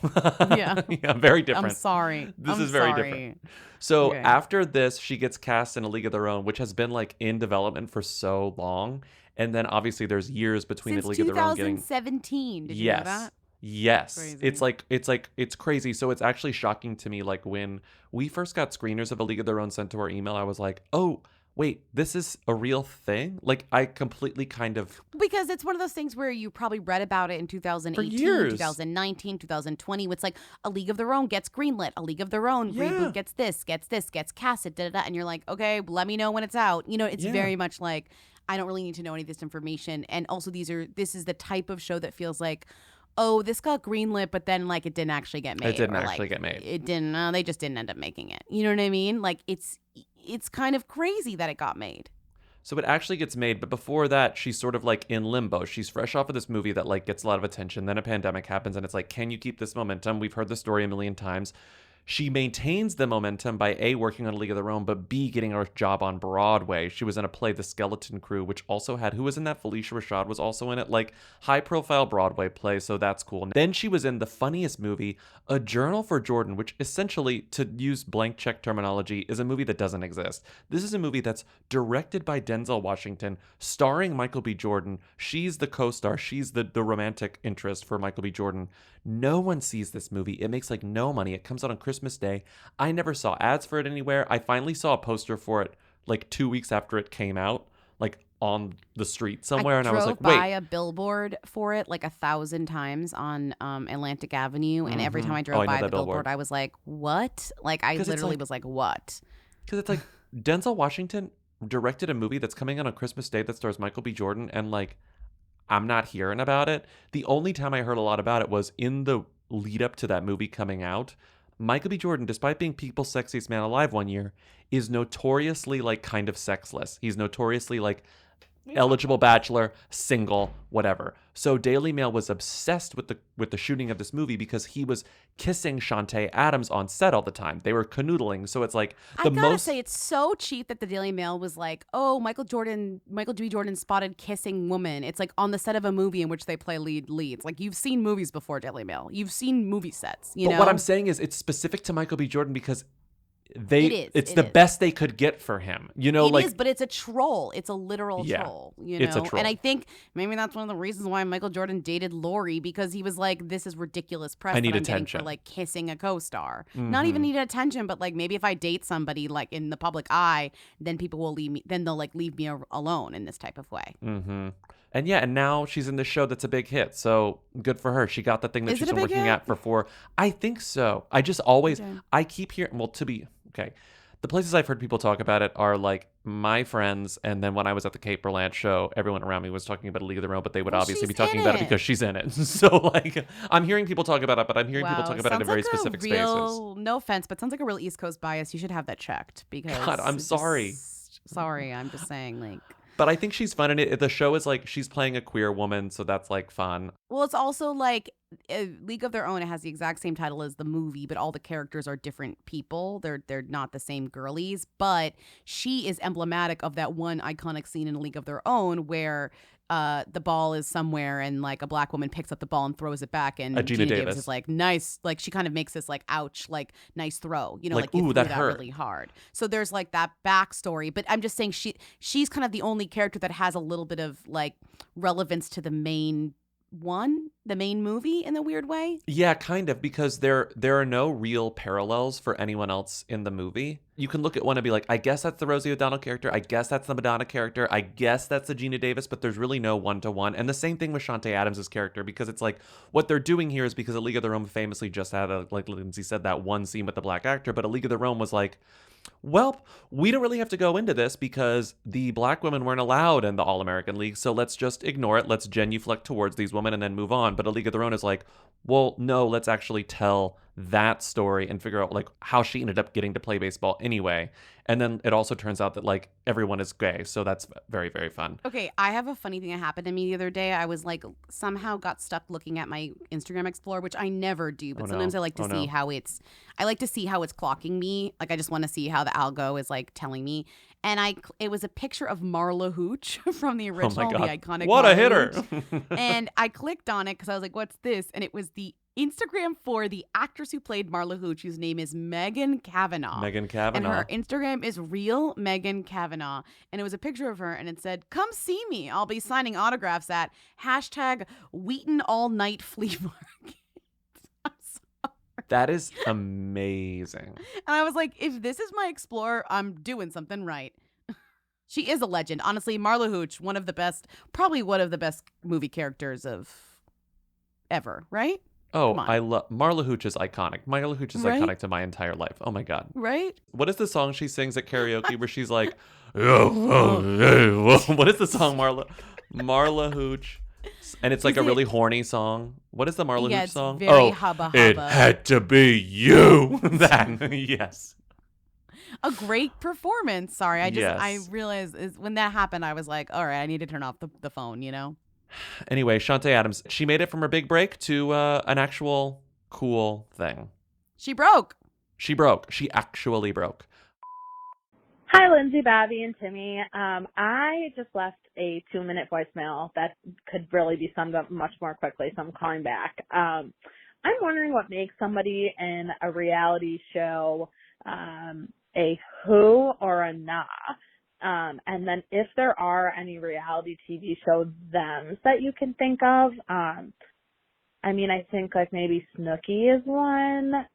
A: Yeah.
B: Yeah, very different.
A: I'm sorry.
B: This is very different. So after this, she gets cast in A League of Their Own, which has been like in development for so long. And then obviously there's years between
A: Since
B: A League of Their Own getting...
A: 2017. Did you know that?
B: Yes.
A: Crazy.
B: It's crazy. So it's actually shocking to me. Like when we first got screeners of A League of Their Own sent to our email, I was like, oh, wait, this is a real thing? Like, I completely kind of...
A: Because it's one of those things where you probably read about it in 2018, 2019, 2020. It's like A League of Their Own gets greenlit. A League of Their Own reboot gets casted, And you're like, okay, let me know when it's out. You know, it's very much like, I don't really need to know any of this information. And also this is the type of show that feels like, oh, this got greenlit, but then like it didn't actually get made.
B: It didn't actually get made.
A: It didn't. They just didn't end up making it. You know what I mean? Like it's kind of crazy that it got made.
B: So it actually gets made, but before that, she's sort of like in limbo. She's fresh off of this movie that like gets a lot of attention. Then a pandemic happens, and it's like, can you keep this momentum? We've heard the story a million times. She maintains the momentum by A, working on A League of Their Own, but B, getting her job on Broadway. She was in a play, The Skeleton Crew, which also had, who was in that? Felicia Rashad was also in it, like high-profile Broadway play, so that's cool. Then she was in the funniest movie, A Journal for Jordan, which essentially, to use blank check terminology, is a movie that doesn't exist. This is a movie that's directed by Denzel Washington, starring Michael B. Jordan. She's the co-star. She's the romantic interest for Michael B. Jordan. No one sees this movie. It makes like no money. It comes out on Christmas Day. I never saw ads for it anywhere. I finally saw a poster for it like 2 weeks after it came out, like on the street somewhere, and I was like, wait.
A: I drove by a billboard for it like 1,000 times on Atlantic Avenue, and every time I drove by the billboard, I was like, what? Like, I literally was like, what?
B: Because it's like Denzel Washington directed a movie that's coming out on Christmas Day that stars Michael B. Jordan, and like, I'm not hearing about it. The only time I heard a lot about it was in the lead up to that movie coming out. Michael B. Jordan, despite being People's Sexiest Man Alive one year, is notoriously like kind of sexless. He's notoriously like eligible bachelor, single, whatever. So Daily Mail was obsessed with the shooting of this movie because he was kissing Chanté Adams on set all the time. They were canoodling. So it's like
A: I gotta say, it's so cheap that the Daily Mail was like, oh, Michael B. Jordan spotted kissing woman. It's like on the set of a movie in which they play leads. Like, you've seen movies before, Daily Mail. You've seen movie sets, you know?
B: But what I'm saying is it's specific to Michael B. Jordan because it's the
A: is.
B: best they could get for him. You know,
A: It
B: like
A: is, but it's a troll. It's a literal troll, you know?
B: it's a troll.
A: And I think maybe that's one of the reasons why Michael Jordan dated Lori, because he was like, this is ridiculous press
B: I need
A: that I'm
B: attention.
A: getting for like kissing a co-star. Not even need attention, but like maybe if I date somebody like in the public eye, then people will leave me, then they'll like leave me alone in this type of way.
B: Mm-hmm. And yeah, and now she's in this show that's a big hit. So good for her. She got the thing that she's been working at for 4. I think so. I just always, I keep hearing, the places I've heard people talk about it are like my friends, and then when I was at the Kate Berlant show, everyone around me was talking about A League of Their Own, but they would obviously be talking about it because she's in it. So like, I'm hearing people talk about it, but I'm hearing people talk about it in very specific spaces.
A: No offense, but sounds like a real East Coast bias. You should have that checked because.
B: God, I'm sorry.
A: Sorry, I'm just saying, like.
B: But I think she's fun in it. The show is like she's playing a queer woman, so that's like fun.
A: Well, it's also like League of Their Own. It has the exact same title as the movie, but all the characters are different people. They're not the same girlies, but she is emblematic of that one iconic scene in League of Their Own where the ball is somewhere and like a black woman picks up the ball and throws it back, and Gina Davis is like, nice, like she kind of makes this like, ouch, like nice throw, you know, like you
B: ooh,
A: threw
B: that
A: that
B: hurt
A: really hard. So there's like that backstory, but I'm just saying she's kind of the only character that has a little bit of like relevance to the main movie in a weird way.
B: Yeah, kind of, because there are no real parallels for anyone else in the movie. You can look at one and be like, I guess that's the Rosie O'Donnell character. I guess that's the Madonna character. I guess that's the Gina Davis, but there's really no one-to-one. And the same thing with Chanté Adams' character, because it's like what they're doing here is because A League of Their Own famously just had, like Lindsay said, that one scene with the black actor, but A League of Their Own was like, well, we don't really have to go into this because the black women weren't allowed in the All-American League, so let's just ignore it. Let's genuflect towards these women and then move on. But A League of Their Own is like, well, no, let's actually tell that story and figure out like how she ended up getting to play baseball anyway. And then it also turns out that like everyone is gay, so that's very, very fun.
A: Okay, I have a funny thing that happened to me the other day. I was like somehow got stuck looking at my Instagram Explorer, which I never do, but sometimes I like to see how it's clocking me. Like I just want to see how the algo is like telling me. And it was a picture of Marla Hooch from the original, the iconic.
B: What
A: Marla
B: a hitter!
A: Hooch. And I clicked on it because I was like, "What's this?" And it was the Instagram for the actress who played Marla Hooch, whose name is Megan Kavanaugh.
B: Megan Kavanaugh.
A: And her Instagram is real Megan Kavanaugh. And it was a picture of her, and it said, "Come see me. I'll be signing autographs at #Wheaton All Night Flea Market."
B: That is amazing.
A: And I was like, if this is my Explorer, I'm doing something right. She is a legend. Honestly, Marla Hooch, probably one of the best movie characters of ever, right?
B: Oh, I love Marla Hooch is iconic. Marla Hooch is iconic to my entire life. Oh my God.
A: Right?
B: What is the song she sings at karaoke where she's like, what is the song, Marla? Marla Hooch. And it's like a really horny song. What is the Marla Hooch song?
A: Very hubba hubba.
B: It had to be you. That, yes.
A: A great performance. Sorry, I realized when that happened, I was like, all right, I need to turn off the phone, you know?
B: Anyway, Chanté Adams, she made it from her big break to an actual cool thing.
A: She broke.
B: She actually broke.
G: Hi, Lindsay, Bobby, and Timmy. I just left a 2-minute voicemail that could really be summed up much more quickly, so I'm calling back. I'm wondering what makes somebody in a reality show a who or a nah. And then if there are any reality TV show thems that you can think of, I mean, I think like maybe Snooki is one.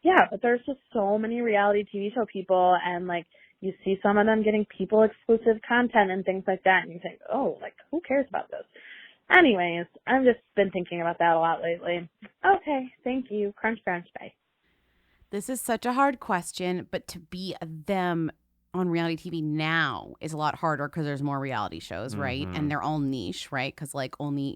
G: Yeah, but there's just so many reality TV show people, and like you see some of them getting people exclusive content and things like that, and you think, oh, like who cares about this? Anyways, I've just been thinking about that a lot lately. Okay, thank you. Crunch, crunch, bye.
A: This is such a hard question, but to be them on reality TV now is a lot harder because there's more reality shows, right? And they're all niche, right? Because like only,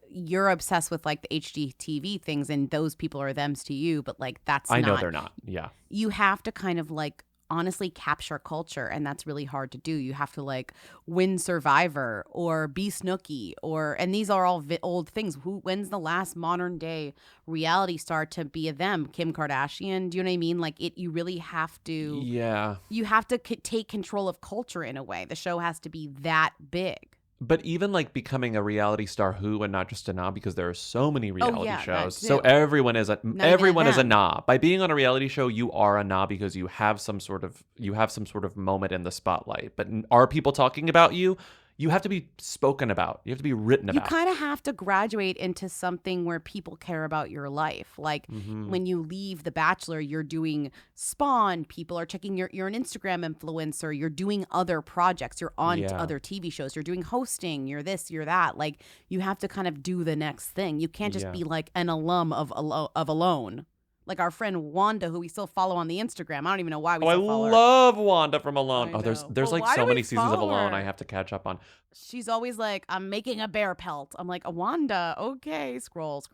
A: you're obsessed with like the HGTV things and those people are thems to you, but like that's
B: I know they're not. Yeah.
A: You have to kind of like honestly capture culture, and that's really hard to do. You have to like win Survivor or be Snooki, and these are all old things. When's the last modern day reality star to be a them? Kim Kardashian? Do you know what I mean? Like you really have to.
B: Yeah.
A: You have to take control of culture in a way. The show has to be that big.
B: But even like becoming a reality star who and not just a nah, because there are so many reality shows.
A: that
B: So
A: too.
B: everyone is a
A: Not
B: everyone
A: even
B: is a
A: them.
B: nah. By being on a reality show, you are a nah because you have some sort of moment in the spotlight. But are people talking about you? You have to be spoken about. You have to be written
A: You
B: about.
A: kind of have to graduate into something where people care about your life. Like when you leave The Bachelor, you're doing Spawn. People are checking you're an Instagram influencer. You're doing other projects. You're on
B: Yeah.
A: other TV shows. You're doing hosting. You're this, you're that. Like you have to kind of do the next thing. You can't just
B: Yeah.
A: be like an alum of Alone. Like our friend Wanda, who we still follow on the Instagram. I don't even know why we
B: I
A: still follow her.
B: love Wanda from Alone.
A: I
B: Oh, there's
A: know.
B: like
A: why
B: so
A: do we
B: many seasons of
A: follow
B: Alone
A: her?
B: I have to catch up on.
A: She's always like, I'm making a bear pelt. I'm like, Wanda, okay. Scroll.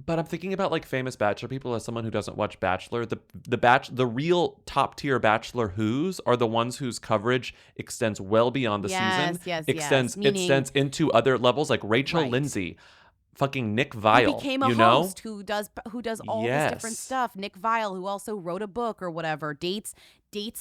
B: But I'm thinking about like famous Bachelor people as someone who doesn't watch Bachelor. The real top tier Bachelor who's are the ones whose coverage extends well beyond the season. Extends into other levels, like Rachel Lindsay, fucking Nick Viall.
A: Who became a
B: you know?
A: host who does all this different stuff. Nick Viall, who also wrote a book or whatever. Dates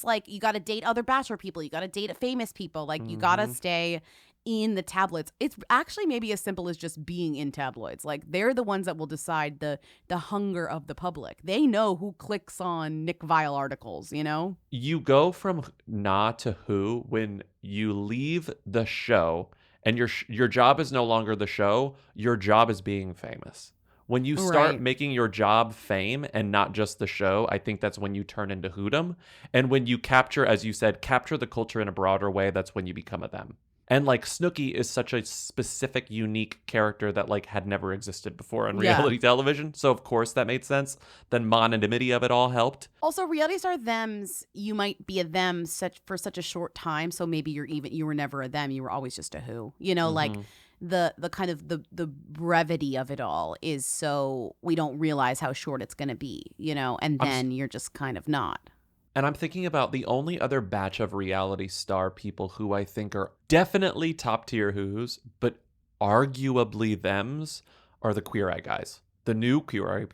A: like you got to date other Bachelor people. You got to date famous people. Like you got to stay in the tabloids. It's actually maybe as simple as just being in tabloids. Like they're the ones that will decide the hunger of the public. They know who clicks on Nick Viall articles, you know?
B: You go from nah to who when you leave the show and your job is no longer the show, your job is being famous. When you start making your job fame and not just the show, I think that's when you turn into whodom. And when you capture, as you said, capture the culture in a broader way, that's when you become a them. And like Snooki is such a specific, unique character that like had never existed before in reality television. So of course that made sense. The mononymity of it all helped.
A: Also, reality star thems, you might be a them for such a short time. So maybe you were never a them. You were always just a who. You know, like the kind of the brevity of it all is so we don't realize how short it's going to be, you know, and then you're just kind of not.
B: And I'm thinking about the only other batch of reality star people who I think are definitely top tier who's, but arguably thems, are the Queer Eye guys. The new Queer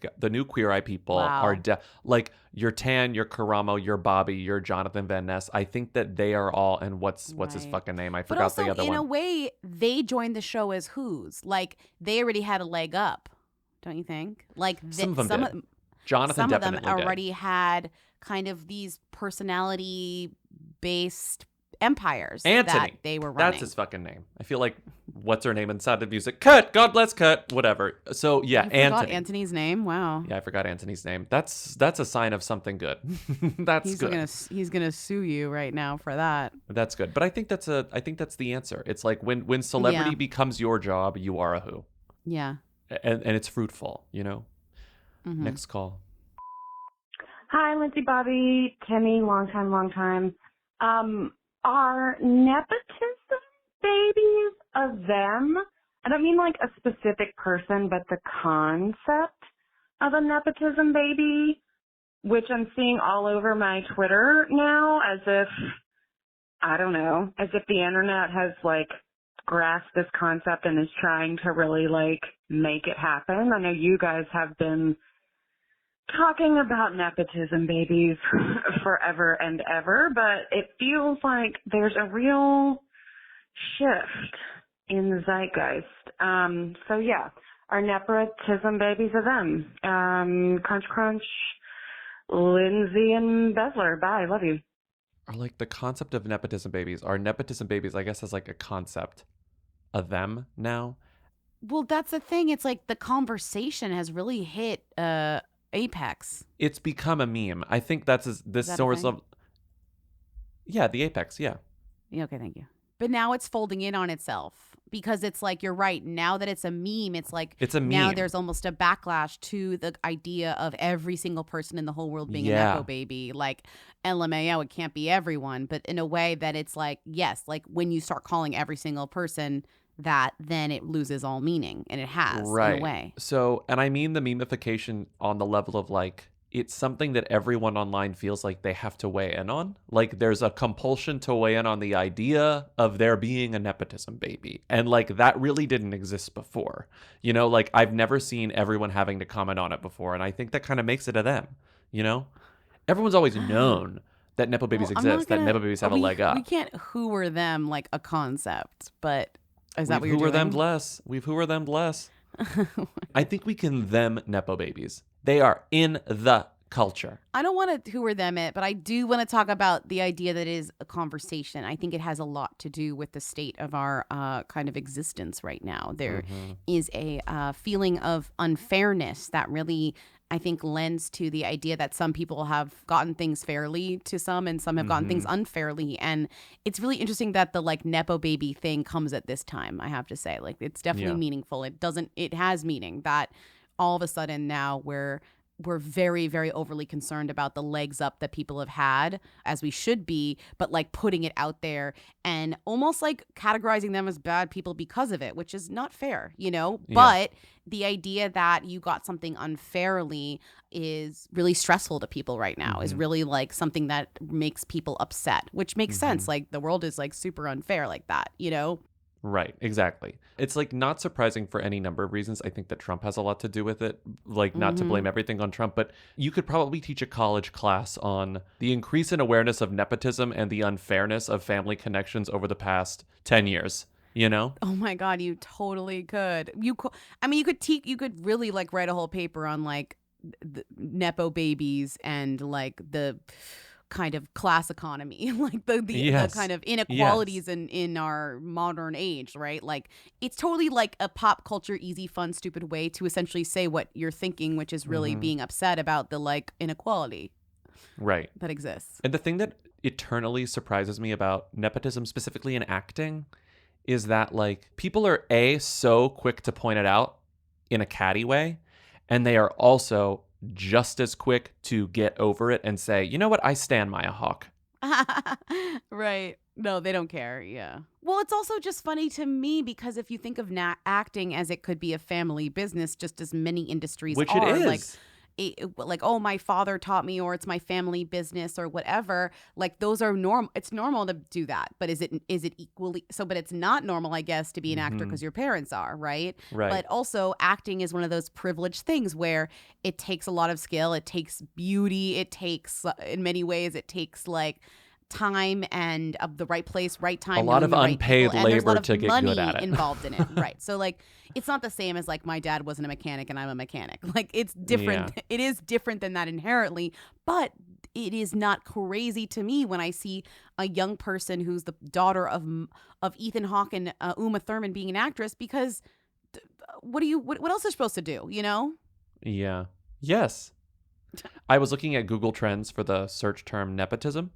B: Eye people are like your Tan, your Karamo, your Bobby, your Jonathan Van Ness. I think that they are all, and what's his fucking name? I forgot the other one.
A: In a way, they joined the show as who's. Like they already had a leg up, don't you think? Like
B: some of them did. Jonathan
A: some
B: definitely
A: of them
B: did.
A: already had kind of these personality-based empires that they were running.
B: That's his fucking name. I feel like, what's her name in Sound of Music? Cut! God bless Cut! Whatever. So, yeah,
A: You forgot Anthony's name? Wow.
B: Yeah, I forgot Anthony's name. That's a sign of something good. That's good.
A: He's gonna sue you right now for that.
B: That's good. But I think that's the answer. It's like when celebrity becomes your job, you are a who.
A: Yeah.
B: And it's fruitful, you know? Next call.
N: Hi, Lindsay, Bobby, Timmy, long time. Are nepotism babies a them? I don't mean like a specific person, but the concept of a nepotism baby, which I'm seeing all over my Twitter now as if the internet has like grasped this concept and is trying to really like make it happen. I know you guys have been talking about nepotism babies forever and ever, but it feels like there's a real shift in the zeitgeist. So yeah, are nepotism babies of them? Crunch, crunch, Lindsay and Besler. Bye, love you.
B: Are like the concept of nepotism babies, are nepotism babies, I guess, as like a concept of them now?
A: Well, that's the thing. It's like the conversation has really hit apex.
B: It's become a meme. I think that's this source of. Yeah, the apex. Yeah.
A: Okay, thank you. But now it's folding in on itself because it's like, you're right. Now that it's a meme, it's like
B: it's a meme.
A: Now there's almost a backlash to the idea of every single person in the whole world being a nepo baby. Like LMAO, it can't be everyone, but in a way that it's like, yes, like when you start calling every single person that, then it loses all meaning, and it has in a way.
B: So, and I mean the memification on the level of like, it's something that everyone online feels like they have to weigh in on. Like there's a compulsion to weigh in on the idea of there being a nepotism baby. And like that really didn't exist before. You know, like I've never seen everyone having to comment on it before. And I think that kind of makes it a them, you know? Everyone's always known that Nepo babies exist, that Nepo babies have a leg up.
A: We can't who or them like a concept, but is that what you're
B: We've
A: doing?
B: We've who or them less. I think we can them Nepo babies. They are in the culture.
A: I don't want to who or them it, but I do want to talk about the idea that it is a conversation. I think it has a lot to do with the state of our kind of existence right now. There is a feeling of unfairness that really, I think, lends to the idea that some people have gotten things fairly to some and some have gotten things unfairly. And it's really interesting that the like Nepo baby thing comes at this time, I have to say. Like it's definitely meaningful. It has meaning that all of a sudden now we're very, very overly concerned about the legs up that people have had, as we should be, but like putting it out there and almost like categorizing them as bad people because of it, which is not fair, you know? Yeah. But the idea that you got something unfairly is really stressful to people right now, is really like something that makes people upset, which makes sense. Like the world is like super unfair like that, you know?
B: Right, exactly. It's like not surprising for any number of reasons. I think that Trump has a lot to do with it, like not to blame everything on Trump, but you could probably teach a college class on the increase in awareness of nepotism and the unfairness of family connections over the past 10 years, you know?
A: Oh my God, you totally could. You could really like write a whole paper on like the Nepo babies and like the kind of class economy, like the kind of inequalities in our modern age, right? Like it's totally like a pop culture, easy, fun, stupid way to essentially say what you're thinking, which is really being upset about the like inequality that exists.
B: And the thing that eternally surprises me about nepotism, specifically in acting, is that like people are so quick to point it out in a catty way, and they are also just as quick to get over it and say, you know what, I stand Maya Hawke.
A: Right. No, they don't care. Yeah. Well, it's also just funny to me because if you think of acting as it could be a family business, just as many industries
B: Which
A: are,
B: it is.
A: like, oh, my father taught me, or it's my family business, or whatever. Like those are normal. It's normal to do that, but is it equally so? But it's not normal, I guess, to be an actor because your parents are, right?
B: Right.
A: But also, acting is one of those privileged things where it takes a lot of skill. It takes beauty. It takes, in many ways, it takes like time and of the right place, right time.
B: A lot of unpaid labor to get good at it.
A: Involved in it, right? So like, it's not the same as like my dad wasn't a mechanic and I'm a mechanic. Like it's different. Yeah. It is different than that inherently, but it is not crazy to me when I see a young person who's the daughter of Ethan Hawke and Uma Thurman being an actress, because what else are you supposed to do? You know?
B: Yeah. Yes. I was looking at Google Trends for the search term nepotism.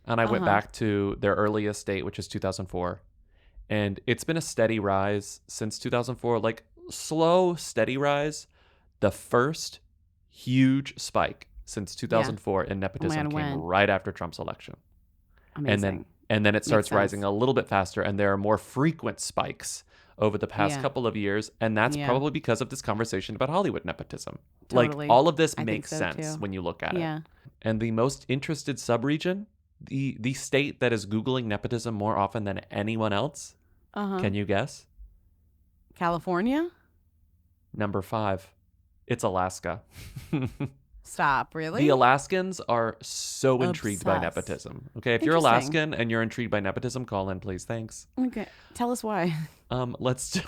B: And I went back to their earliest date, which is 2004. And it's been a steady rise since 2004, like slow, steady rise. The first huge spike since 2004 in nepotism came right after Trump's election.
A: Amazing.
B: And then it starts rising a little bit faster. And there are more frequent spikes over the past couple of years. And that's probably because of this conversation about Hollywood nepotism.
A: Totally.
B: Like all of this makes sense when you look at it. And the most interested subregion, the state that is Googling nepotism more often than anyone else, can you guess?
A: California?
B: Number 5. It's Alaska.
A: Stop, really?
B: The Alaskans are so intrigued by nepotism. Okay, if you're Alaskan and you're intrigued by nepotism, call in, please. Thanks.
A: Okay, tell us why.
B: Let's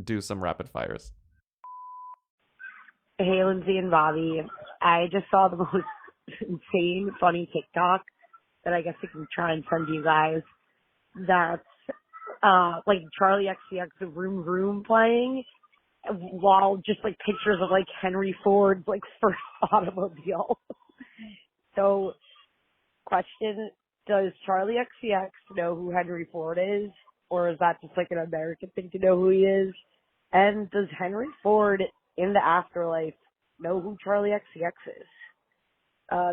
B: do some rapid fires.
I: Hey, Lindsay and Bobby. I just saw the most insane, funny TikTok that I guess I can try and send to you guys. That's like Charlie XCX Vroom Vroom playing, while just like pictures of like Henry Ford's like first automobile. So, question: does Charlie XCX know who Henry Ford is, or is that just like an American thing to know who he is? And does Henry Ford in the afterlife know who Charlie XCX is?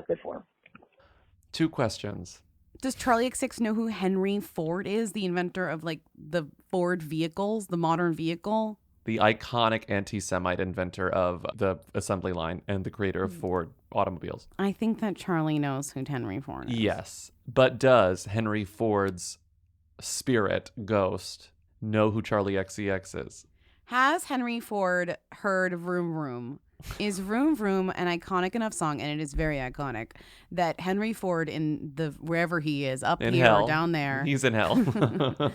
I: Good form.
B: 2 questions.
A: Does Charlie XCX know who Henry Ford is, the inventor of like the Ford vehicles, the modern vehicle?
B: the iconic anti-Semite inventor of the assembly line and the creator of Ford automobiles.
A: I think that Charlie knows who Henry Ford is.
B: Yes. But does Henry Ford's spirit, ghost, know who Charlie XCX is?
A: Has Henry Ford heard Vroom Vroom? Is Vroom Vroom an iconic enough song, and it is very iconic, that Henry Ford in the wherever he is, up
B: In
A: here
B: hell.
A: or down there.
B: He's in hell.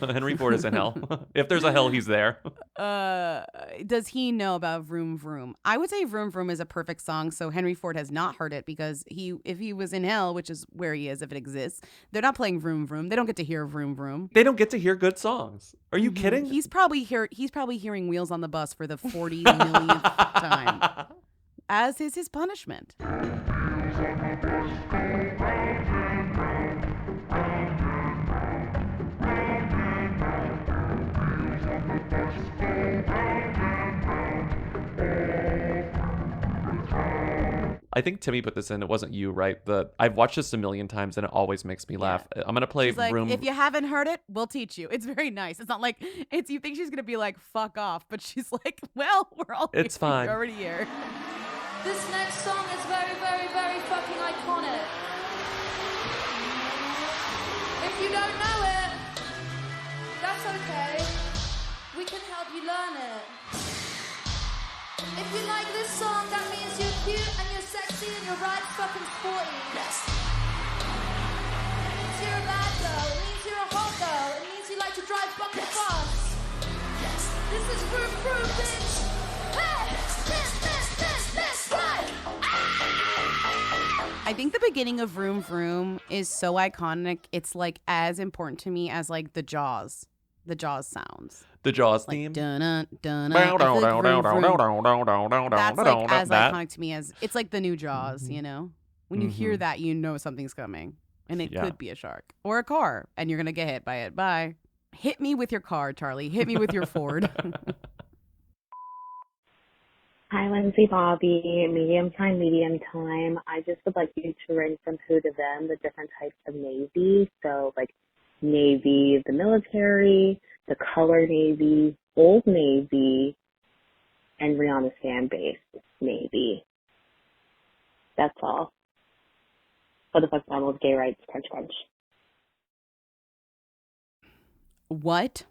B: Henry Ford is in hell. If there's a hell, he's there.
A: Does he know about Vroom Vroom? I would say Vroom Vroom is a perfect song, so Henry Ford has not heard it because if he was in hell, which is where he is if it exists, they're not playing Vroom Vroom. They don't get to hear Vroom Vroom.
B: They don't get to hear good songs. Are you kidding?
A: He's probably hearing Wheels on the Bus for the 40 millionth time, as is his punishment.
B: I think Timmy put this in. It wasn't you, right? I've watched this a million times and it always makes me laugh. I'm gonna play
A: She's like,
B: Vroom.
A: if you haven't heard it, we'll teach you. It's very nice. It's not like you think she's gonna be like, fuck off, but she's like, well, we're all
B: It's fine.
A: We're already here.
D: This next song is very, very, very fucking iconic. If you don't know it, that's okay. We can help you learn it. If you like this song, that means you're cute and you're sexy and you're right fucking sporty. Yes. It means you're a bad girl. It means you're a hot girl. It means you like to drive fucking fast. Yes. This is Vroom Vroom, bitch. Hey! This, right!
A: I think the beginning of Vroom Vroom is so iconic. It's like as important to me as like the Jaws sounds.
B: The Jaws
A: Like,
B: theme.
A: dun-dun, dun-dun. I feel like Vroom Vroom, that's like as
B: That.
A: iconic to me as it's like the new Jaws, you know? When you hear that, you know something's coming. And it
B: Yeah.
A: could be a shark or a car, and you're gonna get hit by it. Bye. Hit me with your car, Charlie. Hit me with your Ford.
O: Hi, Lindsay, Bobby, medium time. I just would like you to rank from who to them the different types of Navy. So, like, Navy, the military, the color Navy, Old Navy, and Rihanna's fan base, Navy. That's all. What the fuck's wrong with gay rights? Crunch, crunch.
A: What?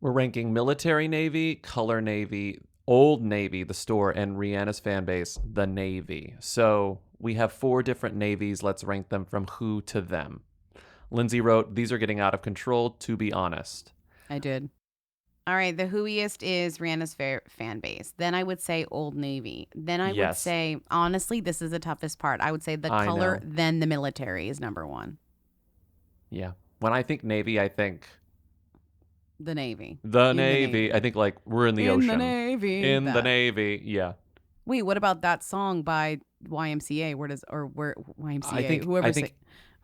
B: We're ranking military Navy, color Navy, Old Navy, the store, and Rihanna's fan base, the Navy. So we have 4 different navies. Let's rank them from who to them. Lindsay wrote, these are getting out of control, to be honest.
A: I did. All right, the whoiest is Rihanna's fan base. Then I would say Old Navy. Then I would
B: Yes.
A: say, honestly, this is the toughest part. I would say the
B: I
A: color,
B: know.
A: then the military is number 1.
B: Yeah. When I think Navy, I think
A: The Navy.
B: the
A: In the
B: Navy. I think like we're in the
A: In
B: ocean.
A: the Navy.
B: In the
A: That.
B: Navy. Yeah.
A: Wait, what about that song by YMCA? Where YMCA? Whoever
B: I think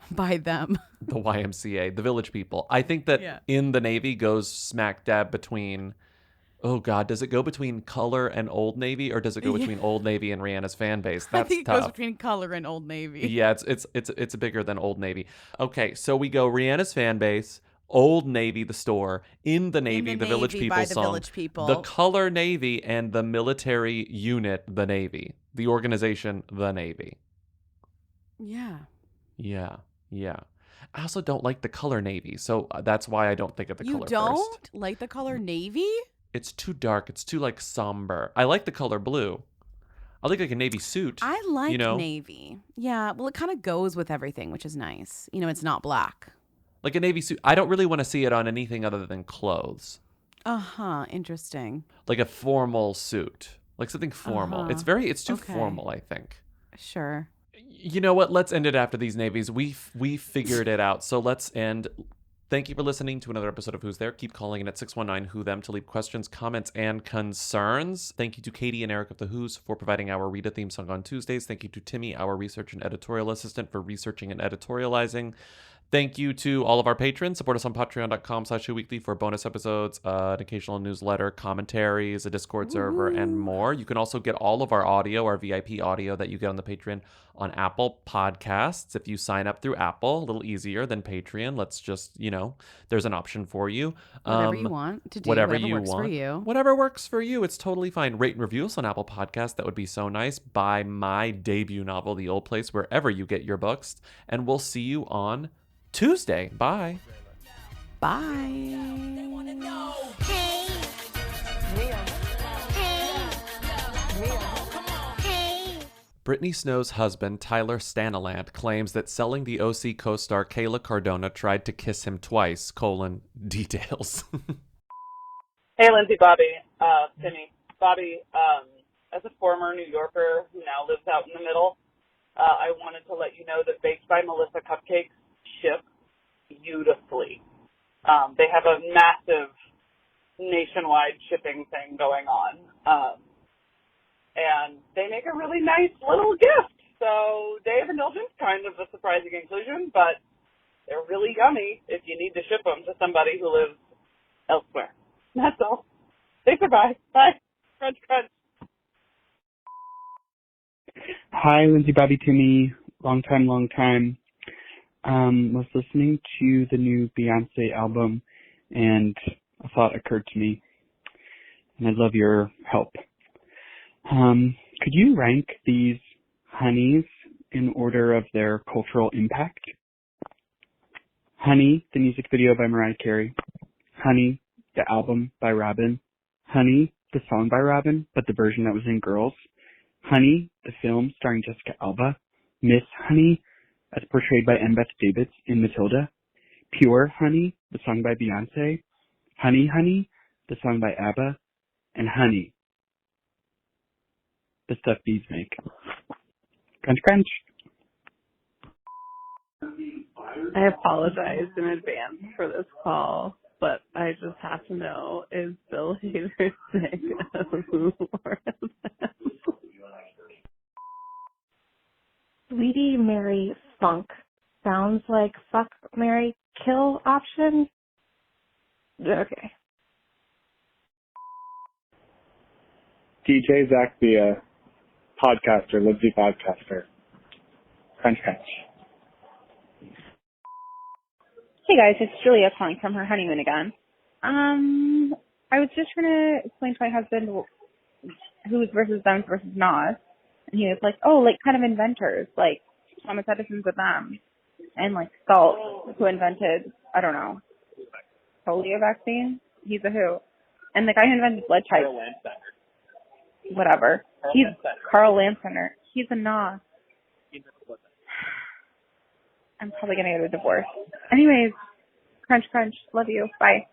A: by them.
B: the YMCA, the Village People. I think that
A: Yeah.
B: In the Navy goes smack dab between. Oh God, does it go between Color and Old Navy, or does it go
A: Yeah.
B: between Old Navy and Rihanna's fan base?
A: I
B: That's
A: think it
B: tough.
A: goes between color and Old Navy.
B: Yeah, it's bigger than Old Navy. Okay, so we go Rihanna's fan base, Old Navy, the store, In the Navy, the Village
A: Navy
B: People
A: by the
B: song,
A: Village People.
B: the Color Navy, and the military unit, the Navy, the organization, the Navy.
A: Yeah.
B: Yeah. I also don't like the Color Navy, so that's why I don't think of the
A: You
B: color
A: don't
B: first.
A: like the color navy?
B: It's too dark. It's too like somber. I like the color blue. I like a navy suit.
A: I like
B: you know?
A: navy. Yeah, well, it kind of goes with everything, which is nice. You know, it's not black.
B: Like a navy suit. I don't really want to see it on anything other than clothes.
A: Uh-huh, interesting.
B: Like a formal suit. Like something formal.
A: Uh-huh.
B: It's too
A: Okay.
B: formal, I think.
A: Sure.
B: You know what? Let's end it after these navies. We figured it out. So let's end. Thank you for listening to another episode of Who's There. Keep calling in at 619-WHO-THEM to leave questions, comments, and concerns. Thank you to Katie and Eric of the Who's for providing our Rita theme song on Tuesdays. Thank you to Timmy, our research and editorial assistant, for researching and editorializing. Thank you to all of our patrons. Support us on patreon.com/whoweekly for bonus episodes, an occasional newsletter, commentaries, a Discord server, and more. You can also get all of our audio, our VIP audio that you get on the Patreon on Apple Podcasts. If you sign up through Apple, a little easier than Patreon. Let's just, there's an option for you.
A: Whatever you want to do, whatever works for you.
B: Whatever works for you. It's totally fine. Rate and review us on Apple Podcasts. That would be so nice. Buy my debut novel, The Old Place, wherever you get your books. And we'll see you on Tuesday. Bye.
A: Bye.
B: Brittany Snow's husband, Tyler Stanaland, claims that selling the OC co-star Kayla Cardona tried to kiss him twice, details.
P: Hey, Lindsay, Bobby, Timmy. Bobby, as a former New Yorker who now lives out in the middle, I wanted to let you know that Baked by Melissa cupcakes ship beautifully. They have a massive nationwide shipping thing going on. And they make a really nice little gift. So Day of Indulgence, kind of a surprising inclusion, but they're really yummy if you need to ship them to somebody who lives elsewhere. That's all. Thanks for bye. Bye. Crunch, crunch.
Q: Hi, Lindsay, Bobby, Timmy. Long time. Was listening to the new Beyonce album, and a thought occurred to me, and I'd love your help. Could you rank these honeys in order of their cultural impact? Honey, the music video by Mariah Carey. Honey, the album by Robin. Honey, the song by Robin, but the version that was in Girls. Honey, the film starring Jessica Alba. Miss Honey, as portrayed by Embeth Davidtz in Matilda. Pure Honey, the song by Beyonce. Honey Honey, the song by ABBA. And Honey, the stuff bees make. Crunch, crunch.
G: I apologize in advance for this call, but I just have to know, is Bill Hader sick of who or
F: Sweetie Mary Funk sounds like fuck, marry, kill option. Okay.
Q: DJ Zach, the podcaster, Lindsay podcaster. Crunch, crunch.
R: Hey guys, it's Julia calling from her honeymoon again. I was just trying to explain to my husband who's versus them versus not, and he was like, "Oh, like kind of inventors, like Thomas Edison's with them, and like Salk, who invented, I don't know, polio vaccine. He's a who, and the guy who invented blood type, whatever. He's Carl Lansner. He's a nah. I'm probably gonna get a divorce. Anyways, crunch, crunch. Love you. Bye.